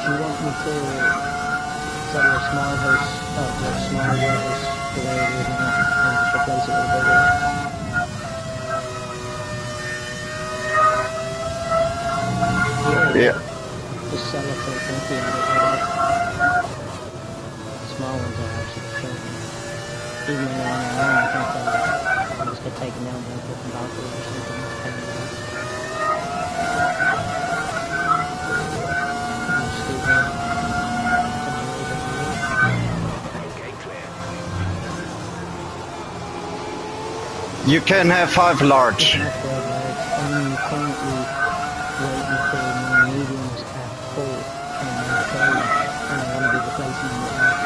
Do you want me to set your small house, your small warehouse the way it is now, and just replace it with a bigger one? Yeah. Just sell it for 20 and get rid of it. The small ones are actually shocking. Even when they're on their own, I think they'll just get taken down by a different balcony or something. You can have 5 large. I'm currently waiting for my mediums at full on my trade, and I want to be replacing them with large.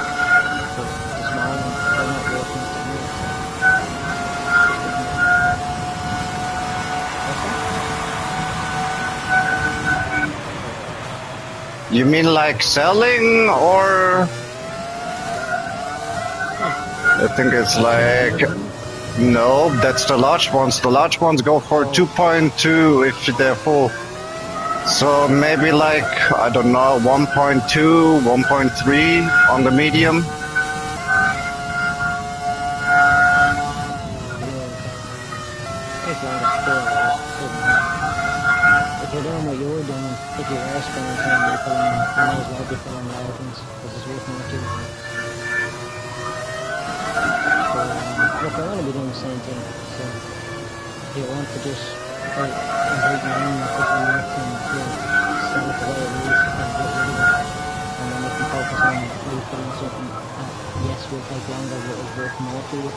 But the small ones, they're not working at the minute. You mean like selling, or? I think it's like... No, that's the large ones. The large ones go for 2.2 if they're full. So maybe like, I don't know, 1.2, 1.3 on the medium. you're doing what you're doing, if you are spending time replaying, you may as well be playing loud ones, because it's worth more to you. But, look, I'm going to be doing the same thing, so if you want to just invite me in a couple of minutes and sell it the way it is and get rid of it, and then we can focus on replaying something that, yes, will take longer, but is worth more to you.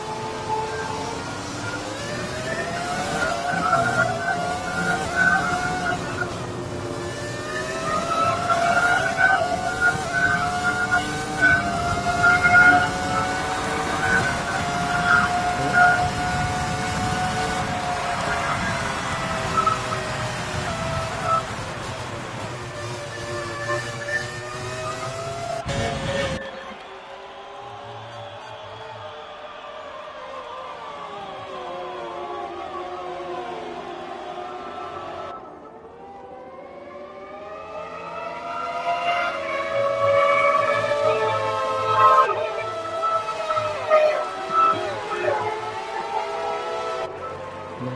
No?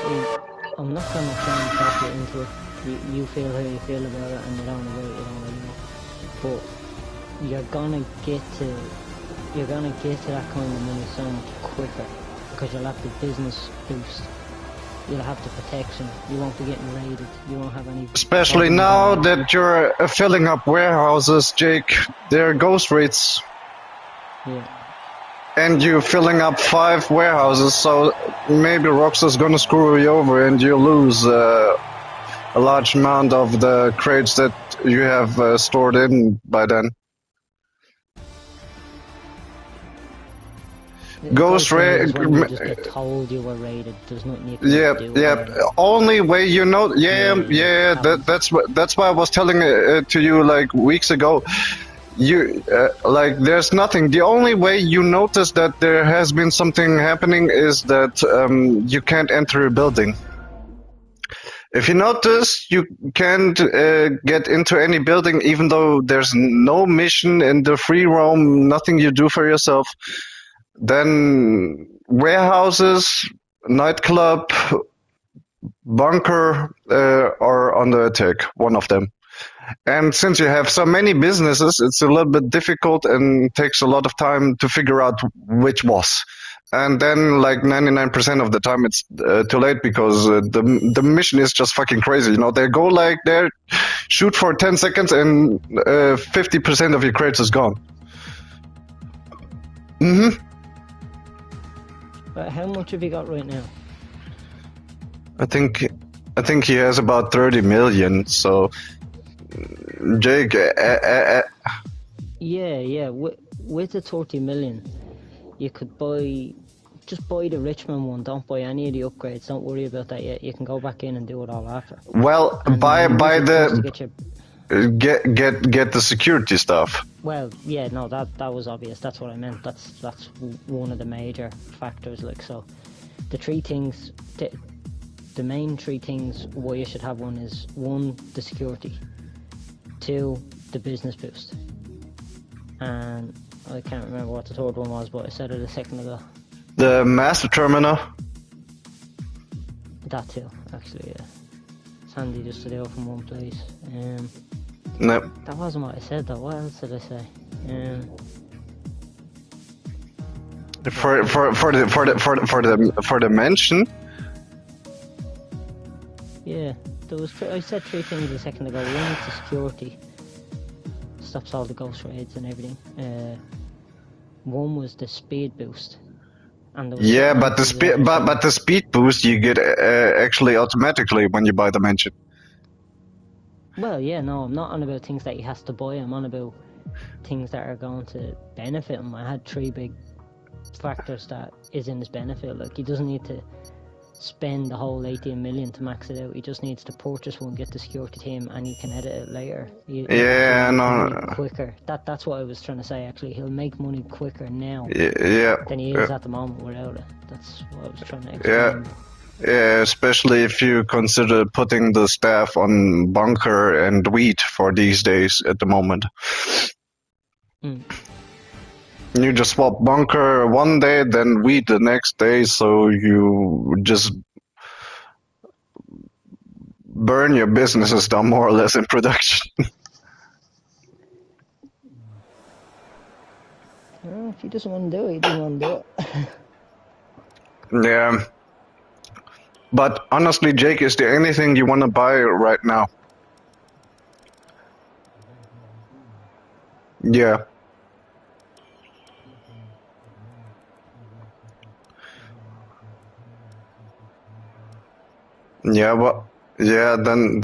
See, I'm not going to try and talk you into it. You feel how you feel about it, and you don't know it, you don't really know. But you're gonna get to that kind of money so much quicker, because you'll have the business boost. You'll have the protection. You won't be getting raided. You won't have any. Especially now that you're filling up warehouses, Jake. There are ghost rates. Yeah. And you're filling up 5 warehouses, so maybe Rockstar's gonna screw you over and you lose a large amount of the crates that you have stored in by then. Ghost raid. You just get told you were raided. There's nothing you can do. Yeah. Only way you know. That's why I was telling to you like weeks ago. You like there's nothing. The only way you notice that there has been something happening is that you can't enter a building. If you notice you can't get into any building, even though there's no mission in the free roam, nothing you do for yourself, then warehouses, nightclub, bunker are under attack, one of them. And since you have so many businesses, it's a little bit difficult and takes a lot of time to figure out which was. And then, like 99% of the time, it's too late because the mission is just fucking crazy. You know, they go like there, shoot for 10 seconds, and 50% of your crates is gone. But how much have you got right now? I think he has about 30 million. So, Jake. Yeah. With the 30 million, you could just buy the Richmond one. Don't buy any of the upgrades. Don't worry about that yet. You can go back in and do it all after. Well, buy the get the security stuff. Well, yeah, no, that was obvious. That's what I meant. That's one of the major factors. Like, so, the three things, the main 3 things why you should have one is 1, the security, 2, the business boost, and I can't remember what the third one was, but I said it a second ago. The master terminal. That too, actually, yeah. It's handy just to do it from one place. No. That wasn't what I said though. What else did I say? For the mention. Yeah, there was. I said 3 things a second ago. 1 is the security, stops all the ghost raids and everything. 1 was the speed boost. And yeah, but the speed boost you get actually automatically when you buy the mention. Well, yeah, no, I'm not on about things that he has to buy. I'm on about things that are going to benefit him. I had 3 big factors that is in his benefit. Like, he doesn't need to spend the whole 18 million to max it out. He just needs to purchase one, get the security team, and he can edit it later. Quicker. That's what I was trying to say. Actually, he'll make money quicker now than he is at the moment without it. That's what I was trying to explain. Yeah, especially if you consider putting the staff on bunker and wheat for these days at the moment. Mm. You just swap bunker one day, then wheat the next day, so you just burn your businesses down more or less in production. Well, if he doesn't want to do it, he doesn't want to do it. Yeah. But honestly, Jake, is there anything you want to buy right now? Yeah. Yeah, well, yeah, then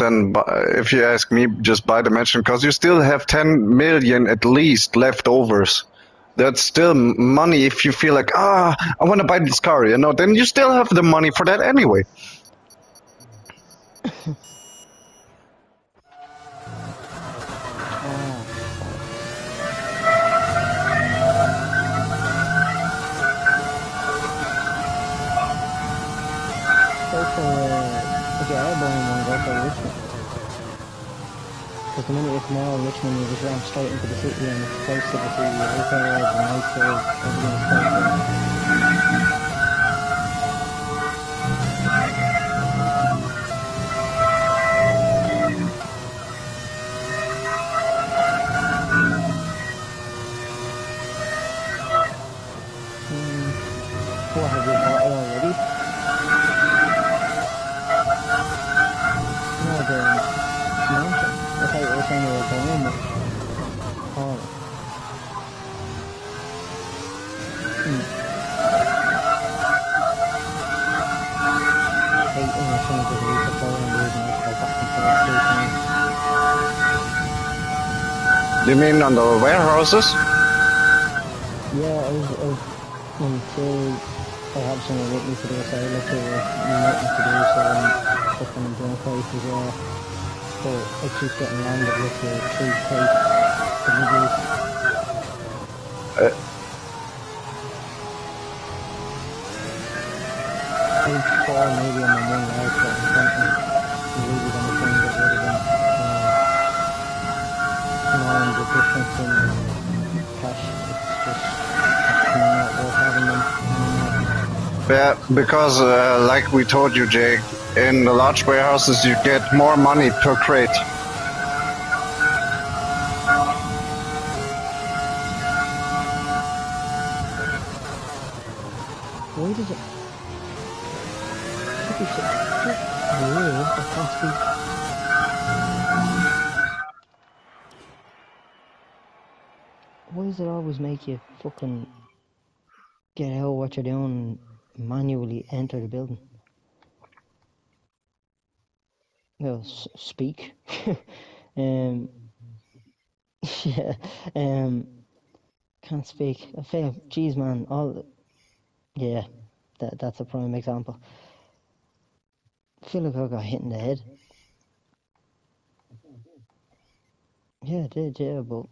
if you ask me, just buy the mansion because you still have 10 million at least leftovers. That's still money if you feel like, I want to buy this car, then you still have the money for that anyway. Ah, fuck. Go for, if you are buying one, go for Richmond. Because the minute you come out of Richmond, you just ramp straight into the city and it's close to the city. Okay, the nightclub, everything is close there. What, have you bought it already? No, the mansion. I thought you were saying you were buying one. Oh. Hate when you're trying to resupply and losing it, go back and forth 3 times. You mean on the warehouses? Yeah, I was until I had someone with me for this, I looked over nothing to do, so I'm fucking doing crates as well. But I keep getting landed with the 3 crate deliveries. Uh, I think 4 maybe on my one route, but I'm really gonna try and get rid of them. Knowing the difference in cash, it's just not worth having them anymore. Yeah, because like we told you, Jake, in the large warehouses you get more money per crate. Why does it? Should be weird. It has to be. Why does it always make you fucking get out what you're doing and manually enter the building? Well, speak. um, yeah. Can't speak. I feel, geez, man. Yeah. That's a prime example. I feel like I got hit in the head. Yeah, I did. Yeah, but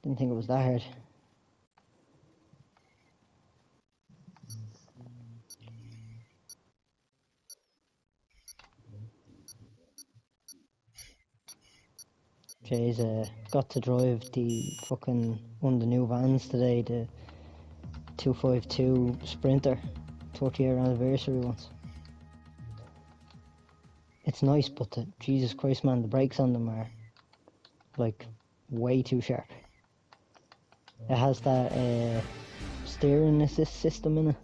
didn't think it was that hard. Jeez, got to drive the fucking one of the new vans today, the 252 Sprinter, 30-year anniversary ones. It's nice, but Jesus Christ, man, the brakes on them are like way too sharp. It has that steering assist system in it.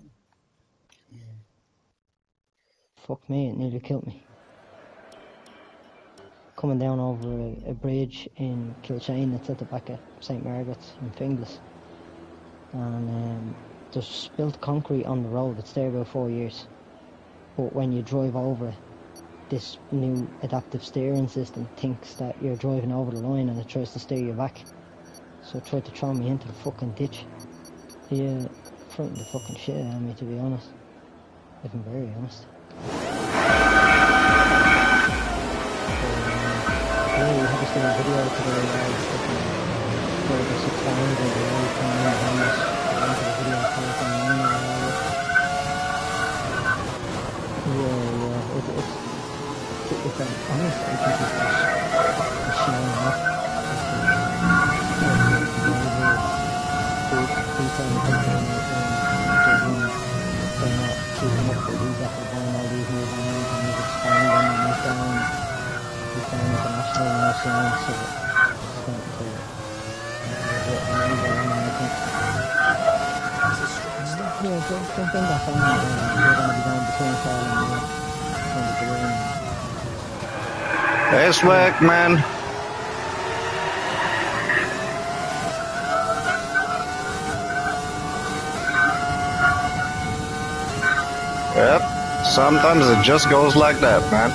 Fuck me, it nearly killed me. Coming down over a bridge in Kilshane, it's at the back of St Margaret's in Finglas, and there's spilt concrete on the road. It's there about 4 years, but when you drive over it, this new adaptive steering system thinks that you're driving over the line and it tries to steer you back. So it tried to throw me into the fucking ditch. Yeah, frightened the fucking shit out of me, to be honest. If I'm very honest. Yeah, we had to see a video today where I was fucking 5 or 6 times and the road coming in behind us. I went to the video telephone line or whatever. Yeah, it's honest, I think it's just showing off. jump in that phone and we're going to be going between Carl and me. Going to go in. Hey, Swag, man. Yep. Sometimes it just goes like that, man.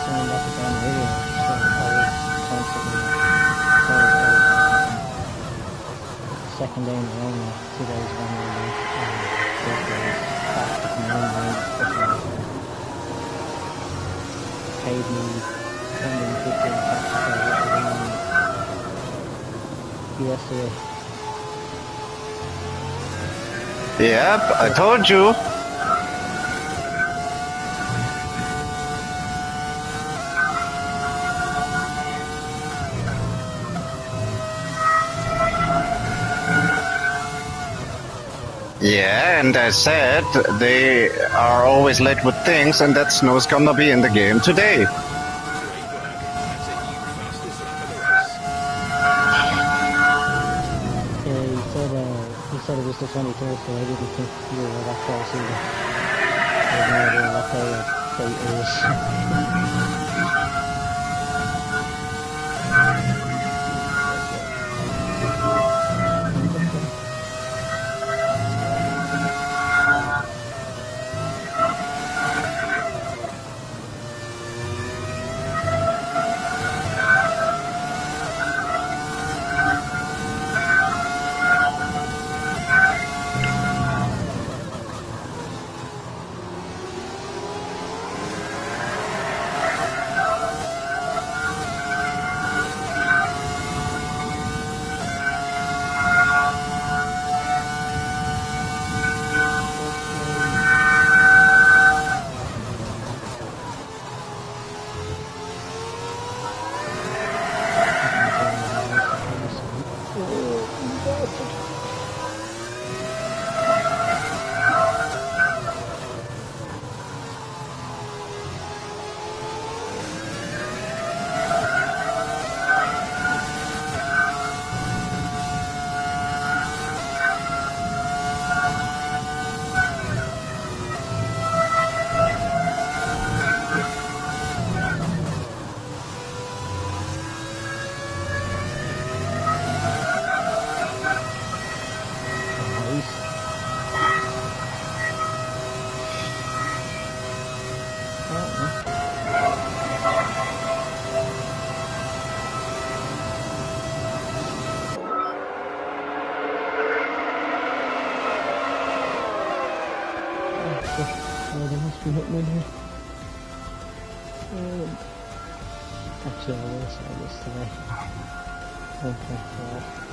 Someone got the damn radio, so always constantly second day in a row now, 2 days of annual leave, both days back to come home and fucking paid me 150 in tax for what I done yesterday. Yep, I told you. Yeah, and I said they are always late with things, and that Snow's gonna be in the game today. Great work. That's it, you fastest lap of the race. Yeah, he said it was the 23rd, so I didn't think you were that close either. I had no idea what day it was. Be hitting in here. Actually, I will say this today. 1.4.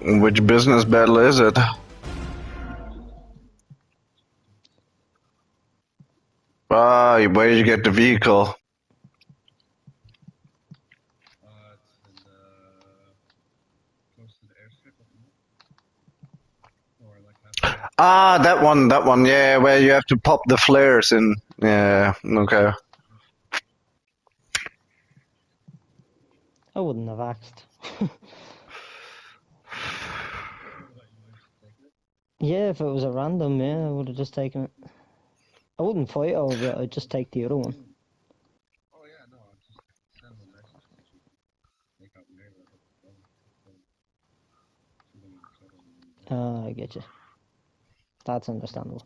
Which business battle is it? Ah, where did you get the vehicle? It's in close to the airstrip, I think. Or like half. Ah, that one, yeah, where you have to pop the flares in. Yeah, okay. I wouldn't have asked. Yeah, if it was a random, yeah, I would have just taken it. I wouldn't fight over it, I'd just take the other one. Oh yeah, no, I'll just send them a message so she can make out later. I get you. That's understandable.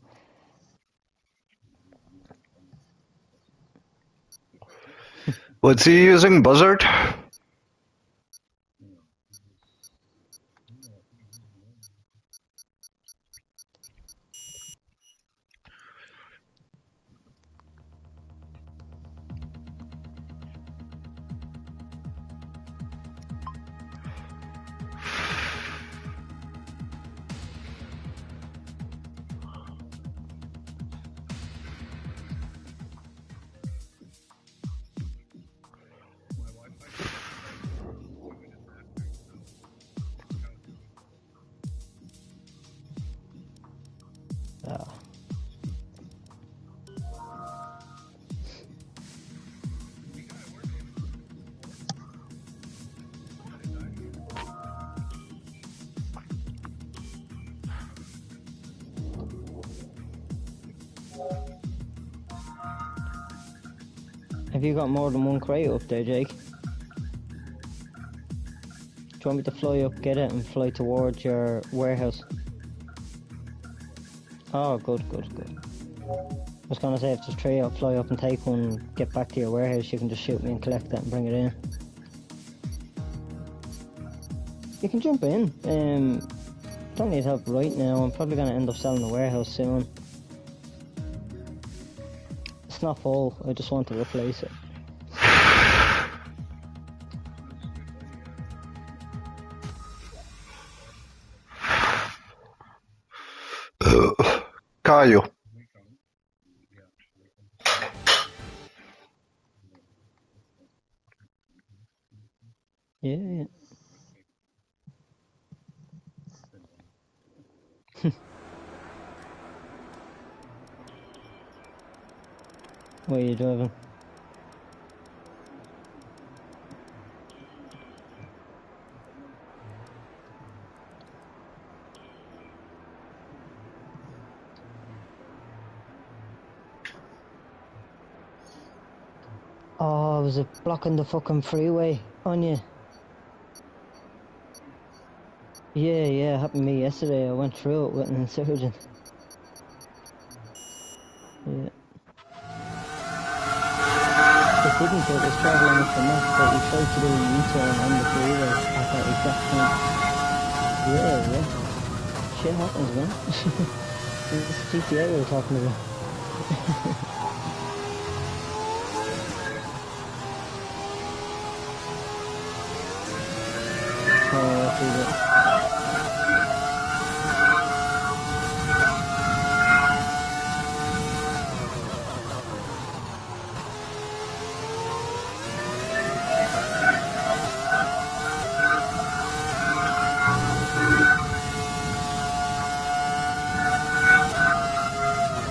What's he using? Buzzard? Ah. Have you got more than one crate up there, Jake? Do you want me to fly up, get it, and fly towards your warehouse? Oh, good. I was gonna say, if there's three, I'll fly up and take one, get back to your warehouse, you can just shoot me and collect that and bring it in. You can jump in. Don't need help right now, I'm probably gonna end up selling the warehouse soon. It's not full, I just want to replace it. Caio. Yeah. What are you driving? Oh, was it blocking the fucking freeway on you? Yeah, happened to me yesterday. I went through it with an insurgent. Yeah. It didn't, it was travelling up the map, but we tried to do a U-turn on the freeway at that exact point. Yeah. Shit happens, man. This is GTA we were talking about. Oh, what's it?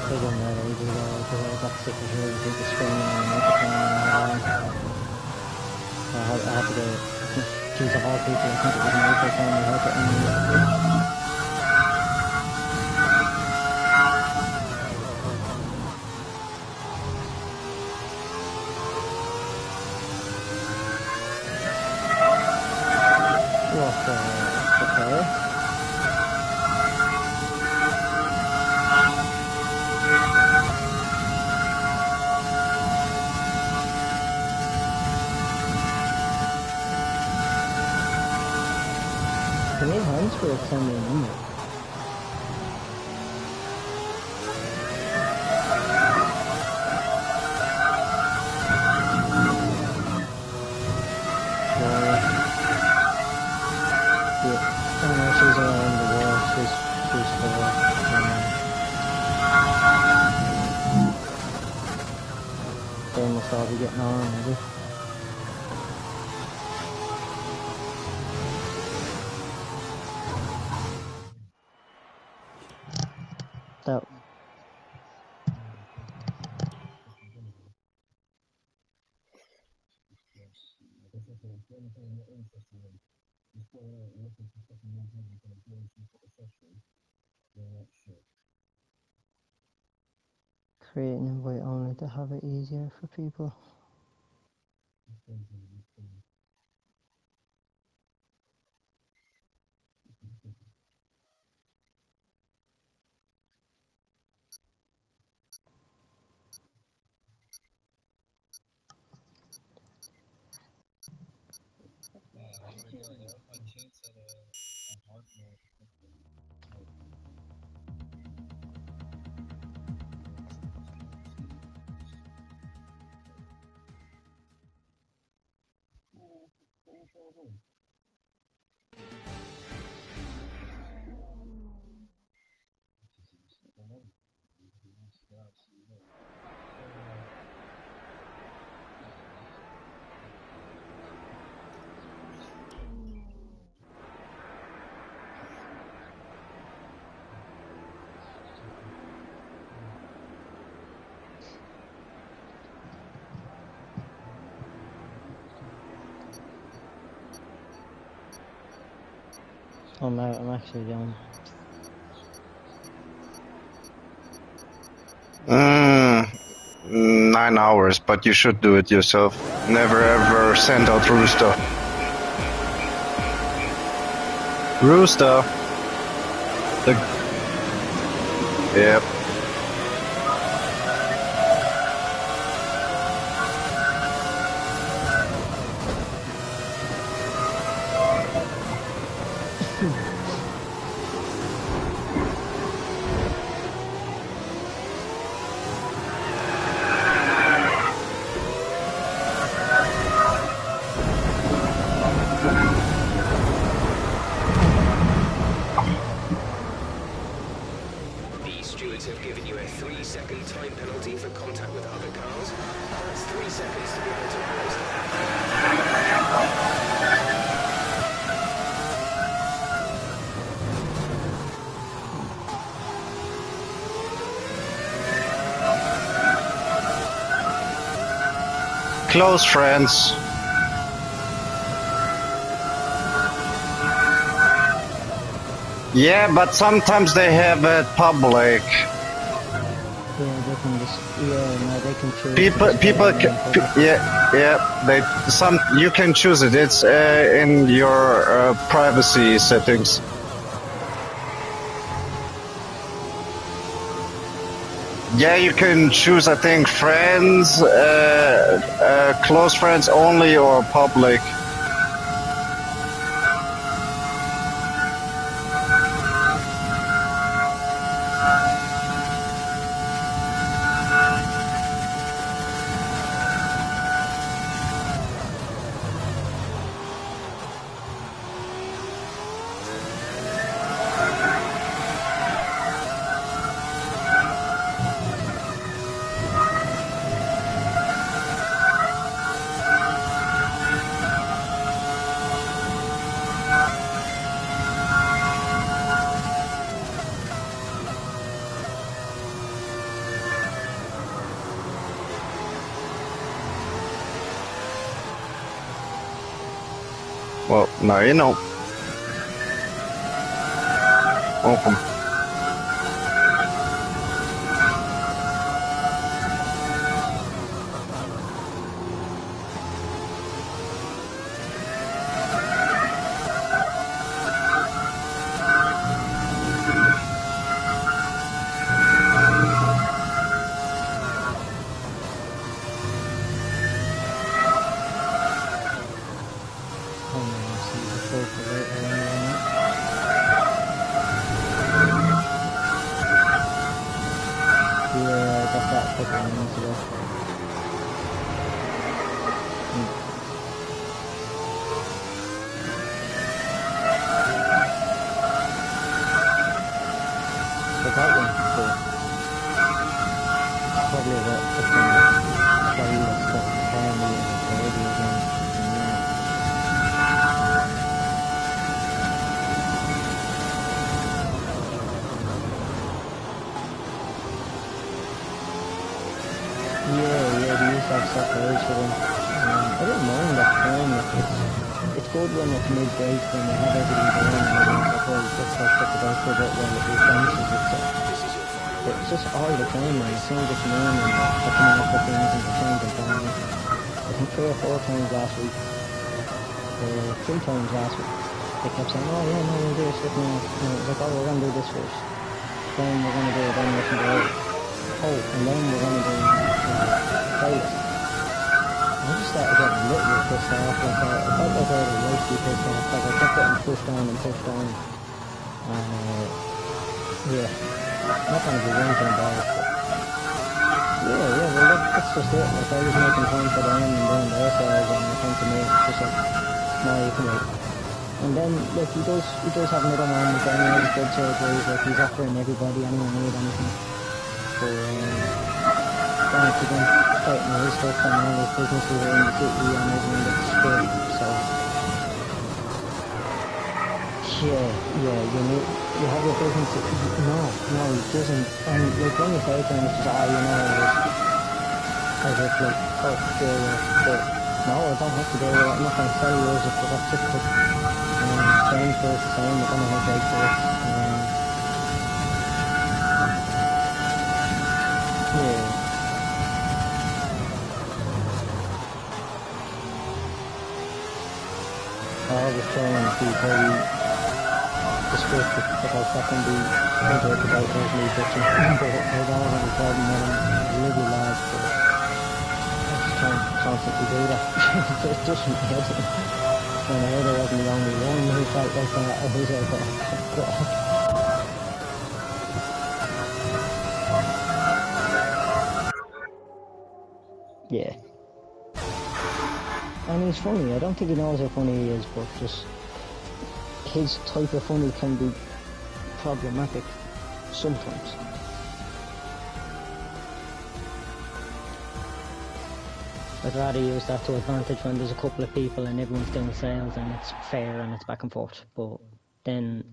I done that ages ago because I got sick of hearing people screaming on the microphone when I had on. I had to go, geez, of all people, I think it was microphone, I had to unmute. What the hell? Can you hands for it send me an email? Well, all be getting on already. That create an invite only to have it easier for people. I'm out, I'm actually done. Mm, 9 hours, but you should do it yourself. Never ever send out Rooster. Rooster. Yep. The stewards have given you a 3-second time penalty for contact with other cars. That's 3 seconds to be able to race. Close friends. Yeah, but sometimes they have it public. Yeah, they can just, yeah, no, they can choose. People, you can choose it. It's in your privacy settings. Yeah, you can choose, I think, friends, close friends only, or public. Well, now you know. Welcome. I'm gonna see the full for later anyway. set page for them. I didn't mind at the time. It's good when it's mid-break when you have everything going and everyone's like, well, let's go check it out for a bit while it replenishes itself. But it's just all the time, man. As soon as they come in and they're coming up with things and they're changing plans. I think 3 or 4 times last week. 3 times last week. They kept saying, oh yeah, no, we'll do this stuff now. And it was like, oh, we're going to do this first. Then we're going to do it, then we can do it. Oh, and then we're going to do playlist. I just started getting a little bit pissed off. Like, I felt like I had a right to be pissed off. Like, I kept getting pushed on and pushed on. Yeah. Not going to be whinging about it, but... Yeah, well, that's just it. Like, I was making time for them and doing their sales, and it came to me, it's just like, no, you can wait. And then, look, he does have another man with any other good surgeries, like, he's offering everybody, anyone need anything. So, thanks again, fighting his stuff and all his businesses are in the city and everything that's good, so... Yeah, you have your business, no, it doesn't, and like when you say to him, it's just, as if like, oh, deal with it, but no, I don't have to deal with it, I'm not going to sell yours if that's it, but change for us the same, we're going to have break for it, yeah. I was trying to be very descriptive about that can be interpreted about as me bitching, but I don't have a problem with him, he's a lovely lad, but I just can't constantly do that. It doesn't hit him. When I heard I wasn't the only one who felt like that, I was like, oh god. Yeah. And he's funny, I don't think he knows how funny he is, but just his type of funny can be problematic sometimes. I'd rather use that to advantage when there's a couple of people and everyone's doing sales and it's fair and it's back and forth, but then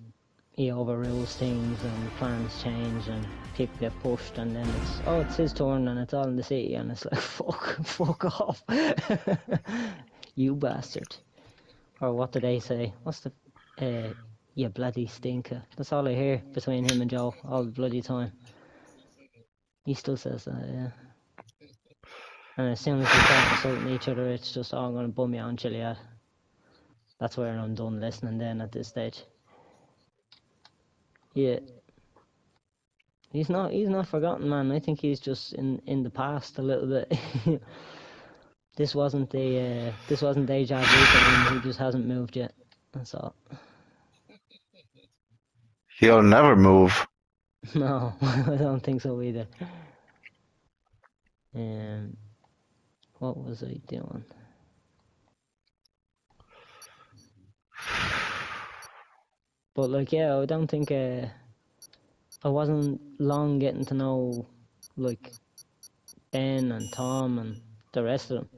he overrules things and plans change and people get pushed and then it's his turn and it's all in the city and it's like fuck off. You bastard. Or what do they say? What's the you bloody stinker. That's all I hear between him and Joe all the bloody time. He still says that, yeah. And as soon as we start insulting each other, it's just, oh, I'm going to bum you on, chill out. That's where I'm done listening then at this stage. Yeah. He's not forgotten, man. I think he's just in the past a little bit. This wasn't deja vu for him. He just hasn't moved yet. That's all. He'll never move. No, I don't think so either. What was I doing? But like, yeah, I don't think I wasn't long getting to know like Ben and Tom and the rest of them.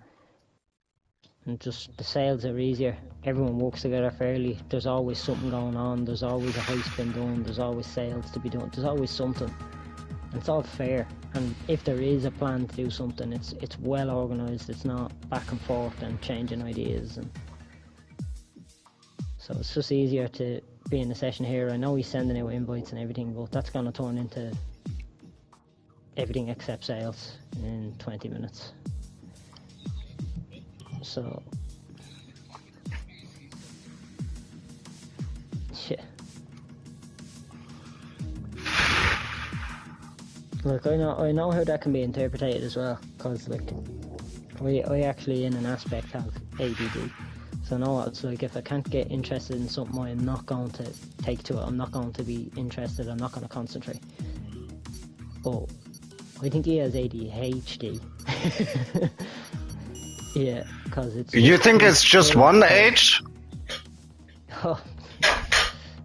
And just the sales are easier. Everyone works together fairly. There's always something going on. There's always a heist being done. There's always sales to be done. There's always something. And it's all fair. And if there is a plan to do something, it's well organised. It's not back and forth and changing ideas. And so it's just easier to be in the session here. I know he's sending out invites and everything, but that's going to turn into everything except sales in 20 minutes. So, shit. Look, I know how that can be interpreted as well, because like, I actually in an aspect have ADD. So I know what it's like. If I can't get interested in something, I'm not going to take to it. I'm not going to be interested. I'm not going to concentrate. But I think he has ADHD. Yeah, because it's... You think it's just one age? Oh,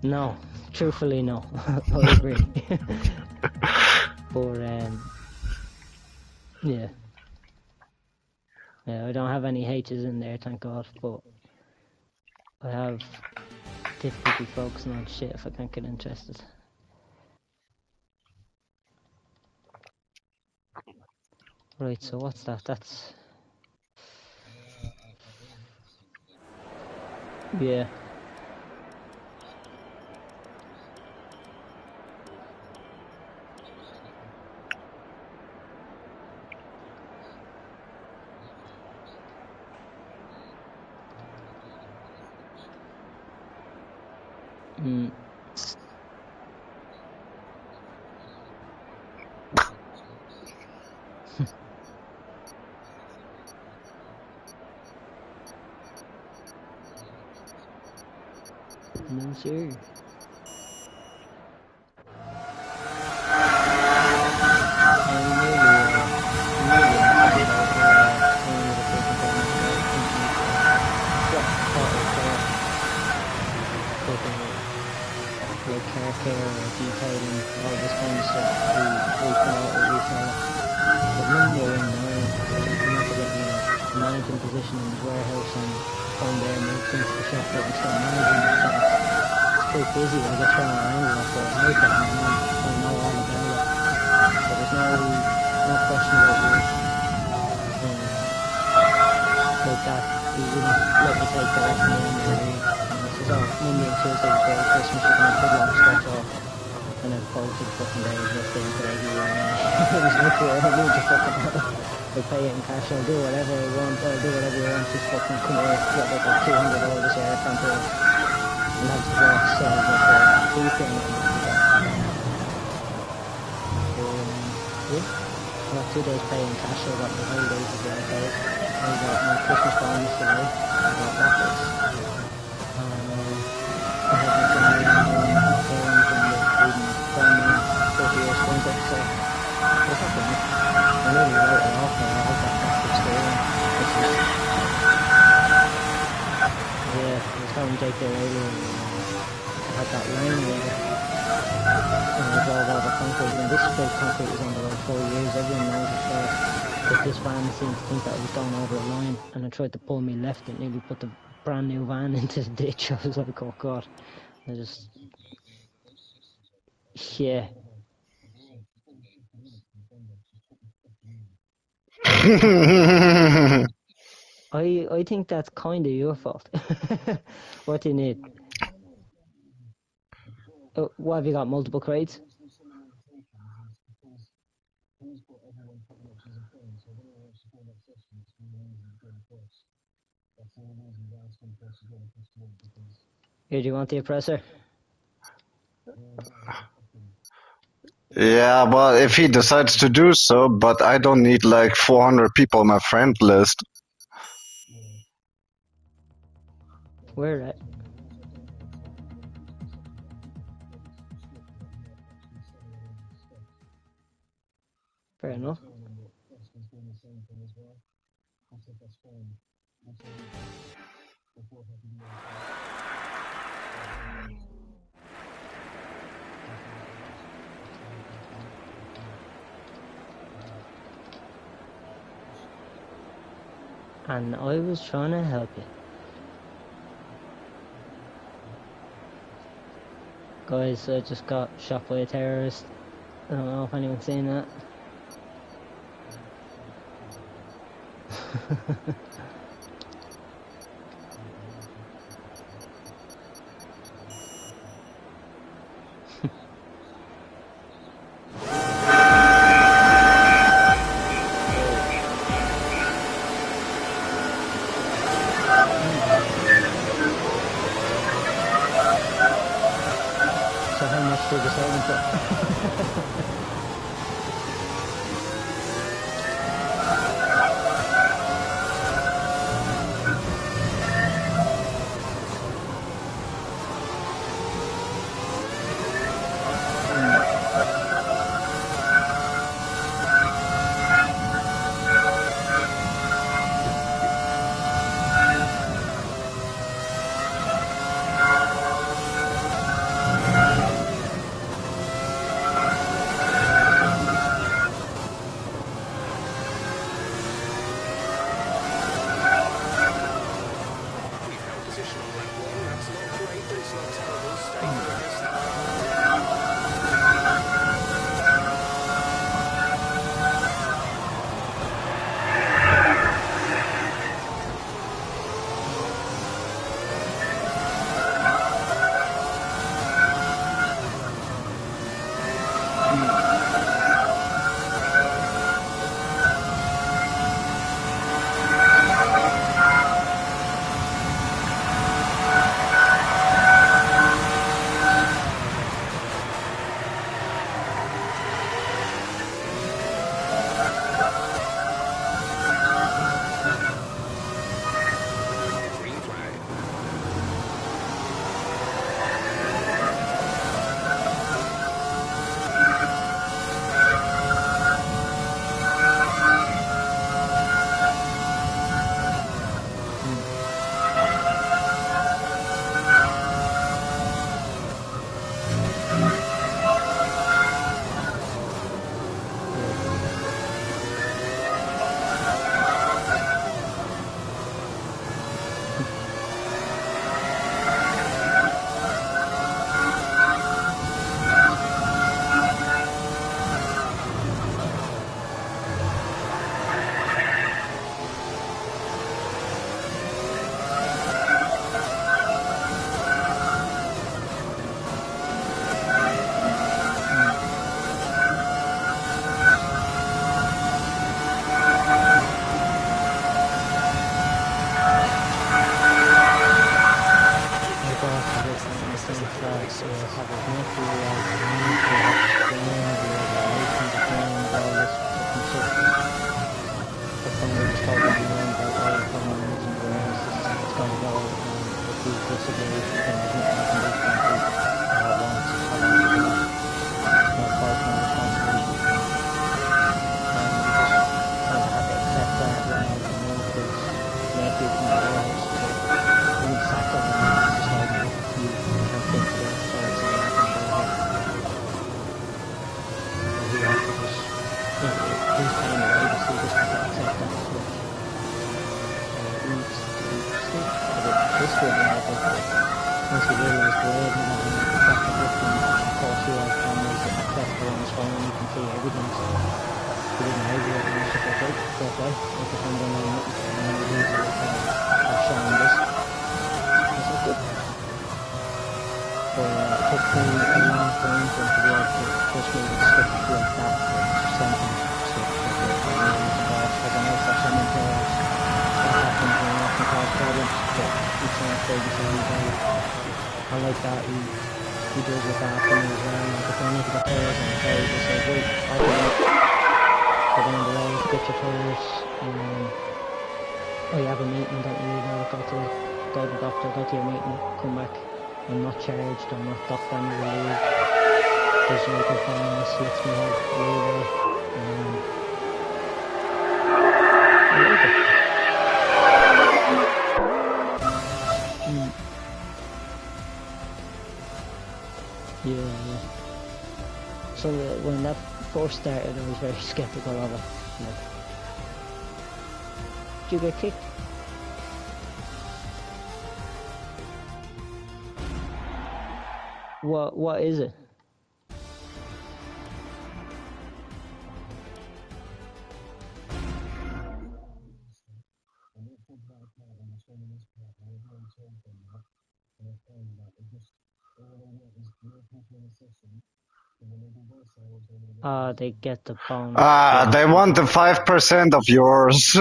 no. Truthfully, no. I agree. But, yeah. Yeah, I don't have any H's in there, thank God, but I have difficulty focusing on shit if I can't get interested. Right, so what's that? That's Yeah. Mm. No, sir. Nearly on time though for one of the freaking tournaments there. I think he's what auto care, fucking like car care or detailing, all this kind of stuff. We promote it, we sell it. But number one now, if I'm after getting a managing position in the warehouse and from there moved into the shop and start managing the shops. It's quite busy. I get thrown around a lot, but I like it, and I know all about it. So there's no question about work. Like that, he wouldn't let me take the rest of the annual leave. And he says, oh, Monday and Tuesday before Christmas you can have a big long stretch off. And I've posted fucking days yesterday and today he rang me. It was literally, I don't need your fucking help. I'll pay it in cash, I'll do whatever I want, I'll do whatever you want, just fucking come here, get like a $200 this year, I can't do it. And have the boss sales like a pizza and nothing like that. So, yeah. I got 2 days pay in cash, so I got my holidays as well paid. I got my Christmas bonus today, I got waffles. I had my family around doing errands and reading Batman 30 Years Winter, so it's not bad. I nearly wrote it off now, I had that back to school and it's just, yeah, I was telling Jake there earlier, I had that rain there, and I drove over concrete, and this big concrete was on the road 4 years, everyone knows it there, but this van seemed to think that I was going over a line, and I tried to pull me left, and nearly put the brand new van into the ditch. I was like, oh god, I just, yeah. I think that's kind of your fault. What do you need? What have you got? Multiple crates? Here, do you want the oppressor? Yeah, well, if he decides to do so, but I don't need like 400 people on my friend list. Where at? Fair enough. And I was trying to help you. Guys, I just got shot by a terrorist. I don't know if anyone's seen that. So how much did you sell them for? there's meant to be like community have trained, we have relations trained, all this fucking stuff. But then we just told them around that, oh, from an emergency awareness, this is how it's gonna go, and if you disagree, then there's nothing I can do to prevent you. I want you to do it. No personal responsibility. And we just kind of had to accept that while one of his nephew from the warehouse took one sack of him and just told him, look, you can't think to this, so it's not happening, go ahead. So he had to just, he's paying the wages, so he just had to accept that. Like, he's got a bit pissed with me, I think, but once he realised the way it and the fact that looking at 4 cameras accessible on his phone, you can see everything, so he didn't argue it, and he was just like, right, fair play, I pretend I know nothing, and then he was like, I'll show him this. I was like, good. But it took me a long time for him to be able to push me with stuff like that, like sentence stuff, like the news and boss, because I know for some employers that happens and it can cause problems, but he's not baby so he's I like that, he does look after me as well, like if I need to get tires on the car, he just says, wait, I'll go down the road, get your tires, oh you have a meeting, don't you, go to the doctor, go to your meeting, come back. I'm not charged, I'm not docked any leave. There's no performance, lets me have leeway. I like it. Yeah. So when that first started, I was very skeptical of it. Like, did you get kicked? What is it? They get the bonus. They want the 5% of yours.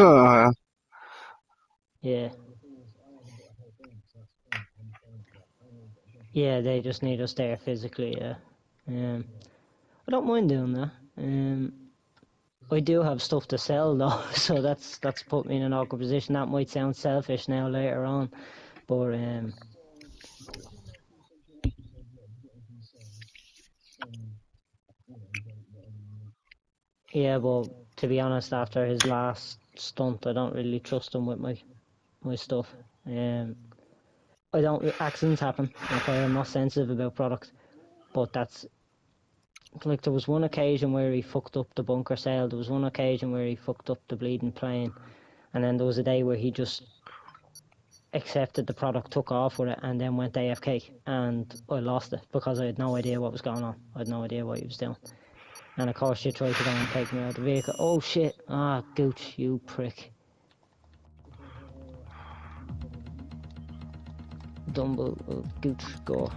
Yeah. Yeah, they just need us there physically, yeah. I don't mind doing that. I do have stuff to sell though, so that's put me in an awkward position. That might sound selfish now later on, but yeah, but to be honest, after his last stunt, I don't really trust him with my stuff. I don't. Accidents happen. Okay, I'm not sensitive about product, but that's like there was one occasion where he fucked up the bunker sale. There was one occasion where he fucked up the bleeding plane, and then there was a day where he just accepted the product, took off with it, and then went AFK, and I lost it because I had no idea what was going on. I had no idea what he was doing. And of course she tried to go and take me out of the vehicle. Oh shit! Ah, Gooch, you prick. Dumble, Gooch, go.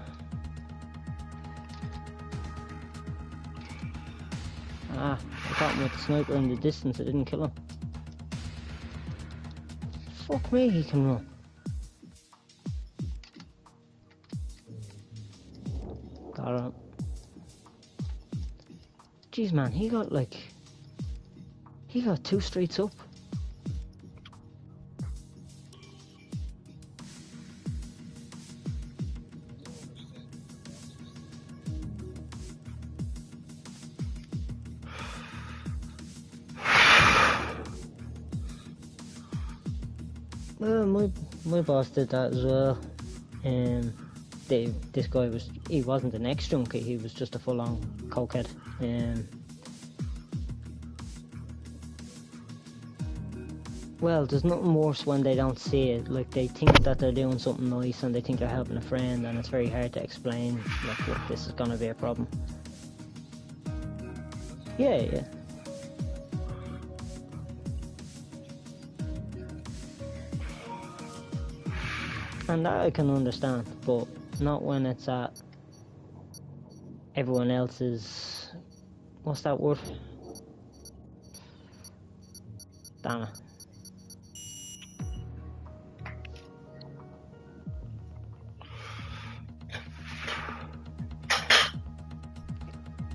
Ah, I got him with the sniper in the distance, I didn't kill him. Fuck me, he can run. Got him. Jeez man, he got 2 streets up. My boss did that as well. This guy he wasn't an ex-junkie, he was just a full-on cokehead. Well, there's nothing worse when they don't see it. Like, they think that they're doing something nice and they think they're helping a friend, and it's very hard to explain, like, look, this is gonna be a problem. Yeah. And that I can understand, but not when it's at everyone else's... What's that word? Damn it.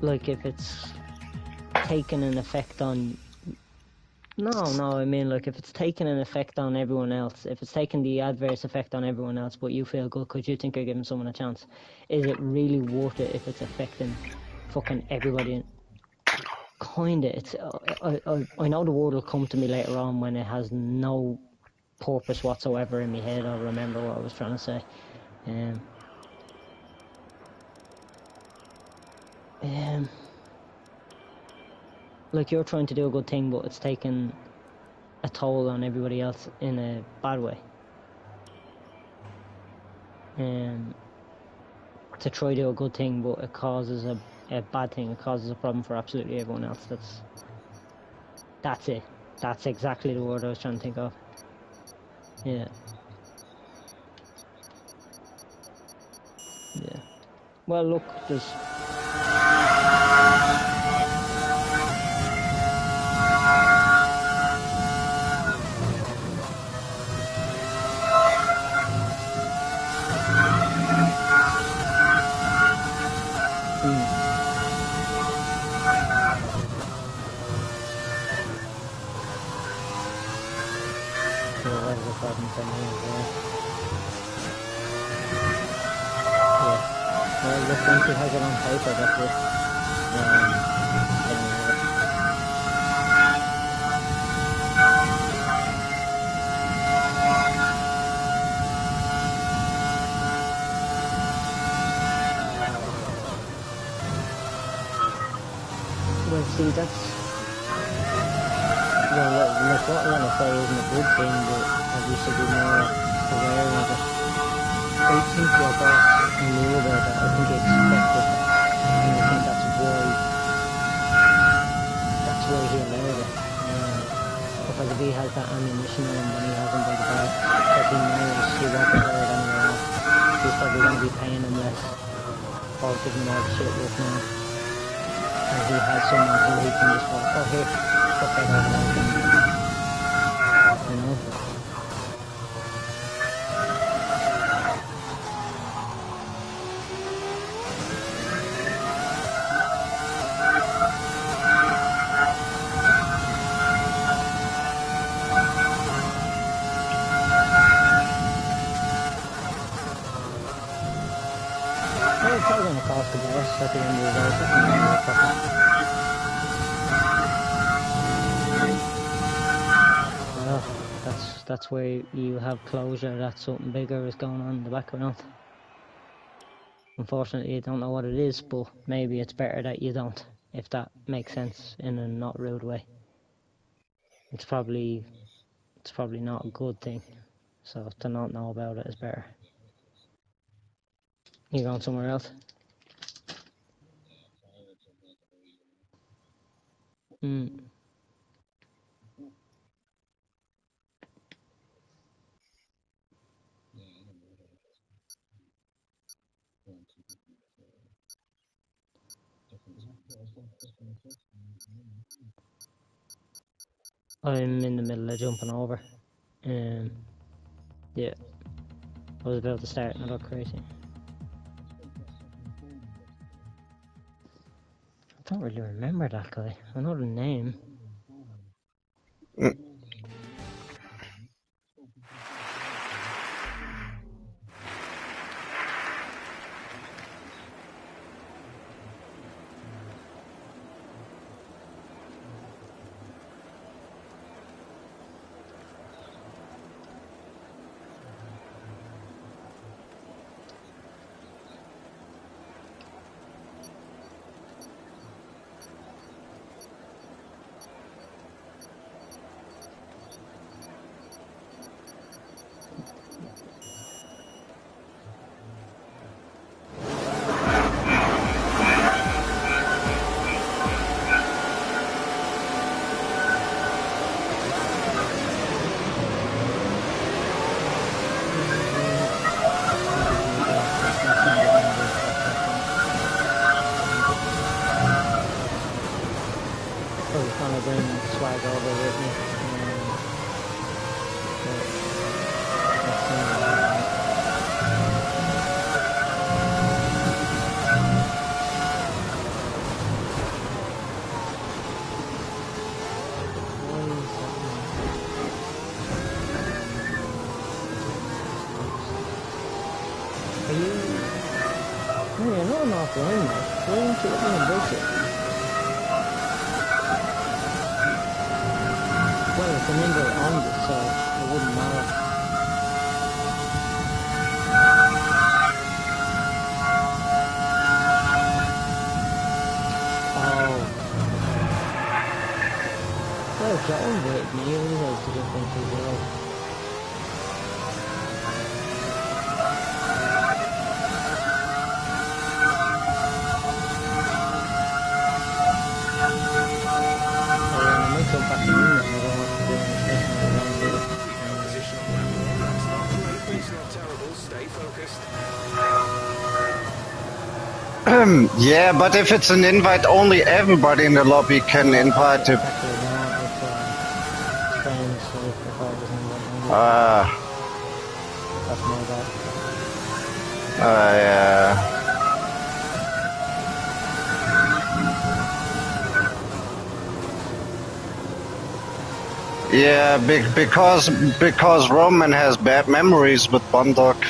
like if it's taking an effect on... No, I mean, like, if it's taking an effect on everyone else, if it's taking the adverse effect on everyone else, but you feel good because you think you're giving someone a chance, is it really worth it if it's affecting fucking everybody? Kinda, it's... I know the word will come to me later on when it has no purpose whatsoever in my head. I'll remember what I was trying to say. Um, like, you're trying to do a good thing, but it's taking a toll on everybody else in a bad way. To try to do a good thing, but it causes a bad thing. It causes a problem for absolutely everyone else. That's it. That's exactly the word I was trying to think of. Yeah. Yeah. Well, look, there's... Yeah, that is a problem for me as well. Yeah. Well, look, once he has it on paper, that's it. Game over. Well, see, that's... Well, like what I want to say isn't a good thing, but we should be more aware of it. I think your boss knew about that. I think he expected that. And I think that's why he allowed it. Because if he has that ammunition on him when he has him by the bar, because he knows he won't get hired anywhere else, he's probably going to be paying him less or giving him all the shit work now. And he has someone who he can just go, oh here, fuck that over there again. You know? Well, it's all going to cost the boss at the end of the day. It's not going to be a pocket. Well, that's where you have closure that something bigger is going on in the background. Unfortunately, you don't know what it is, but maybe it's better that you don't, if that makes sense in a not rude way. It's probably not a good thing, so to not know about it is better. You going somewhere else? I'm in the middle of jumping over. Yeah. I was about to start and I got crazy. I don't really remember that guy. I know the name. going offline, mate. Why don't you let me invite you? Well, it's an invite only, so it wouldn't matter. Oh. Well, if you invited me, you realize the difference as well. I might go back in there, I don't want to do any messing around with it. We held position on lap 1. That's not great, but it's not terrible. Stay focused. Yeah, but if it's an invite only, everybody in the lobby can invite him. Actually, no, it's friends, so if I was invited, that's my bad. Yeah. Yeah, because Roman has bad memories with Bondok.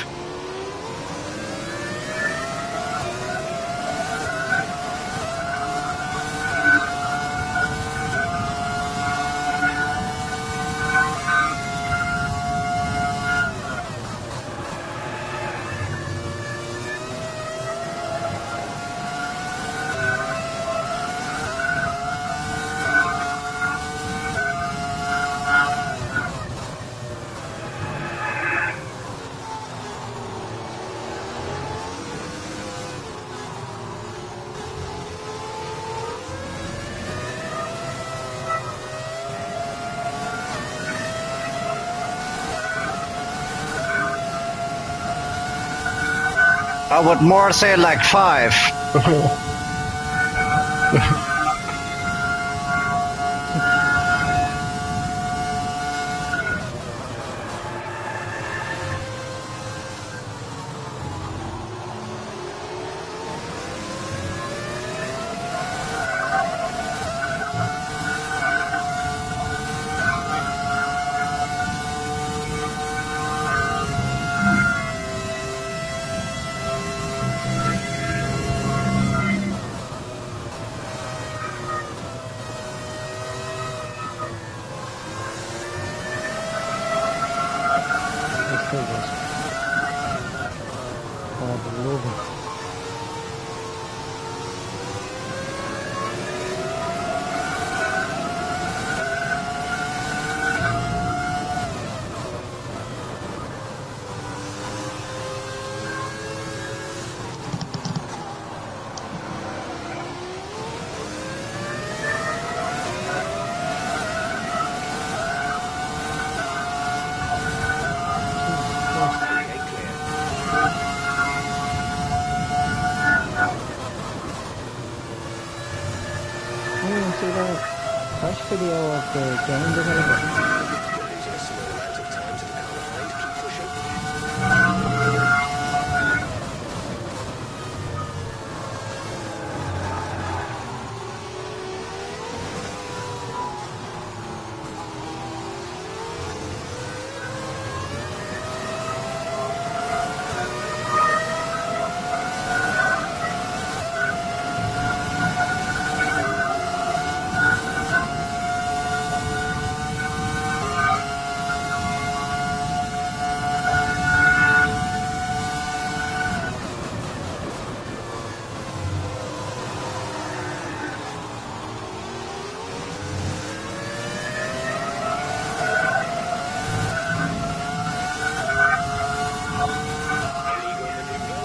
I would more say like 5. Let's do this. Oh, the Logan. Okay, clear. I didn't see that crash video of the game developer. Losing a small amount of time to the car behind. Keep pushing. Illegal maneuver.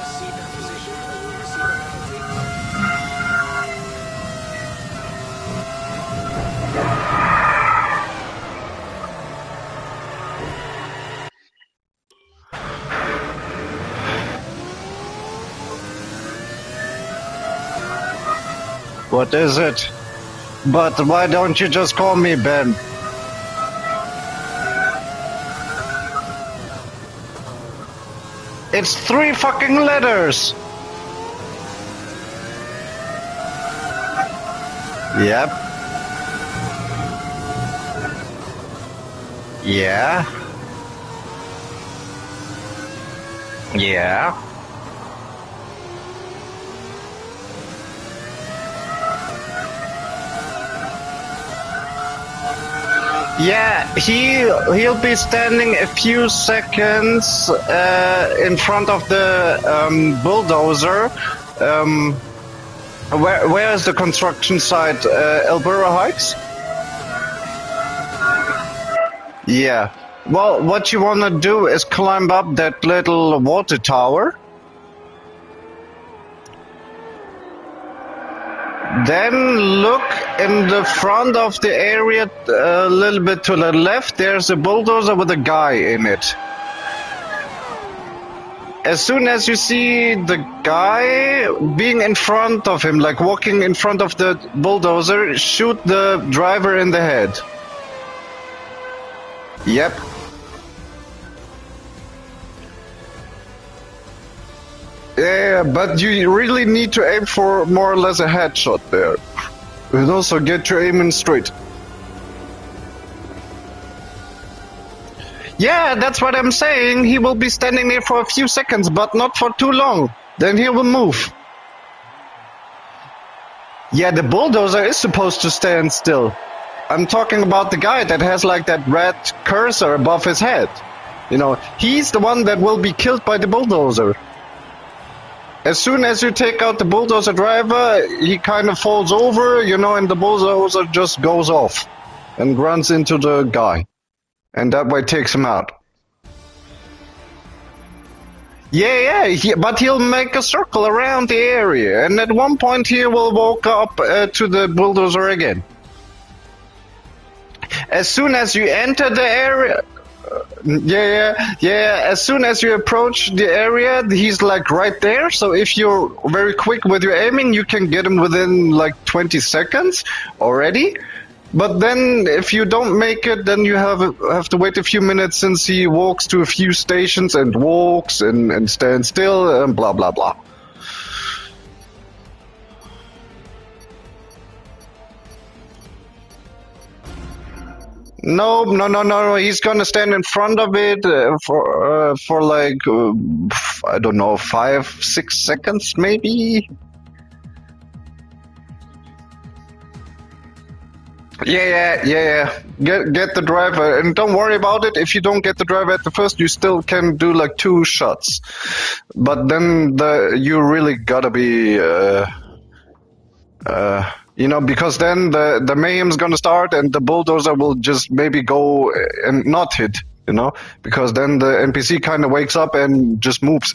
Cede that position or you'll receive a penalty. What is it? But why don't you just call me Ben? It's 3 fucking letters! Yep. Yeah. Yeah. Yeah, he'll be standing a few seconds in front of the bulldozer. Where is the construction site? Elbura Heights? Yeah. Well, what you want to do is climb up that little water tower. Then look in the front of the area a little bit to the left. There's a bulldozer with a guy in it. As soon as you see the guy being in front of him, like walking in front of the bulldozer, shoot the driver in the head. Yep. Yeah, but you really need to aim for more or less a headshot there. And also get your aim in straight. Yeah, that's what I'm saying. He will be standing there for a few seconds, but not for too long. Then he will move. Yeah, the bulldozer is supposed to stand still. I'm talking about the guy that has like that red cursor above his head. You know, he's the one that will be killed by the bulldozer. As soon as you take out the bulldozer driver, he kind of falls over, you know, and the bulldozer just goes off and runs into the guy. And that way takes him out. Yeah, but he'll make a circle around the area, and at one point he will walk up to the bulldozer again. As soon as you enter the area... Yeah. As soon as you approach the area, he's like right there. So if you're very quick with your aiming, you can get him within like 20 seconds already. But then if you don't make it, then you have to wait a few minutes since he walks to a few stations and walks and stands still and blah blah blah. No. He's gonna stand in front of it for like I don't know, 5-6 seconds maybe. Yeah. Get the driver, and don't worry about it. If you don't get the driver at the first, you still can do like 2 shots. But then you really gotta be. You know, because then the mayhem's gonna start and the bulldozer will just maybe go and not hit, you know, because then the NPC kind of wakes up and just moves.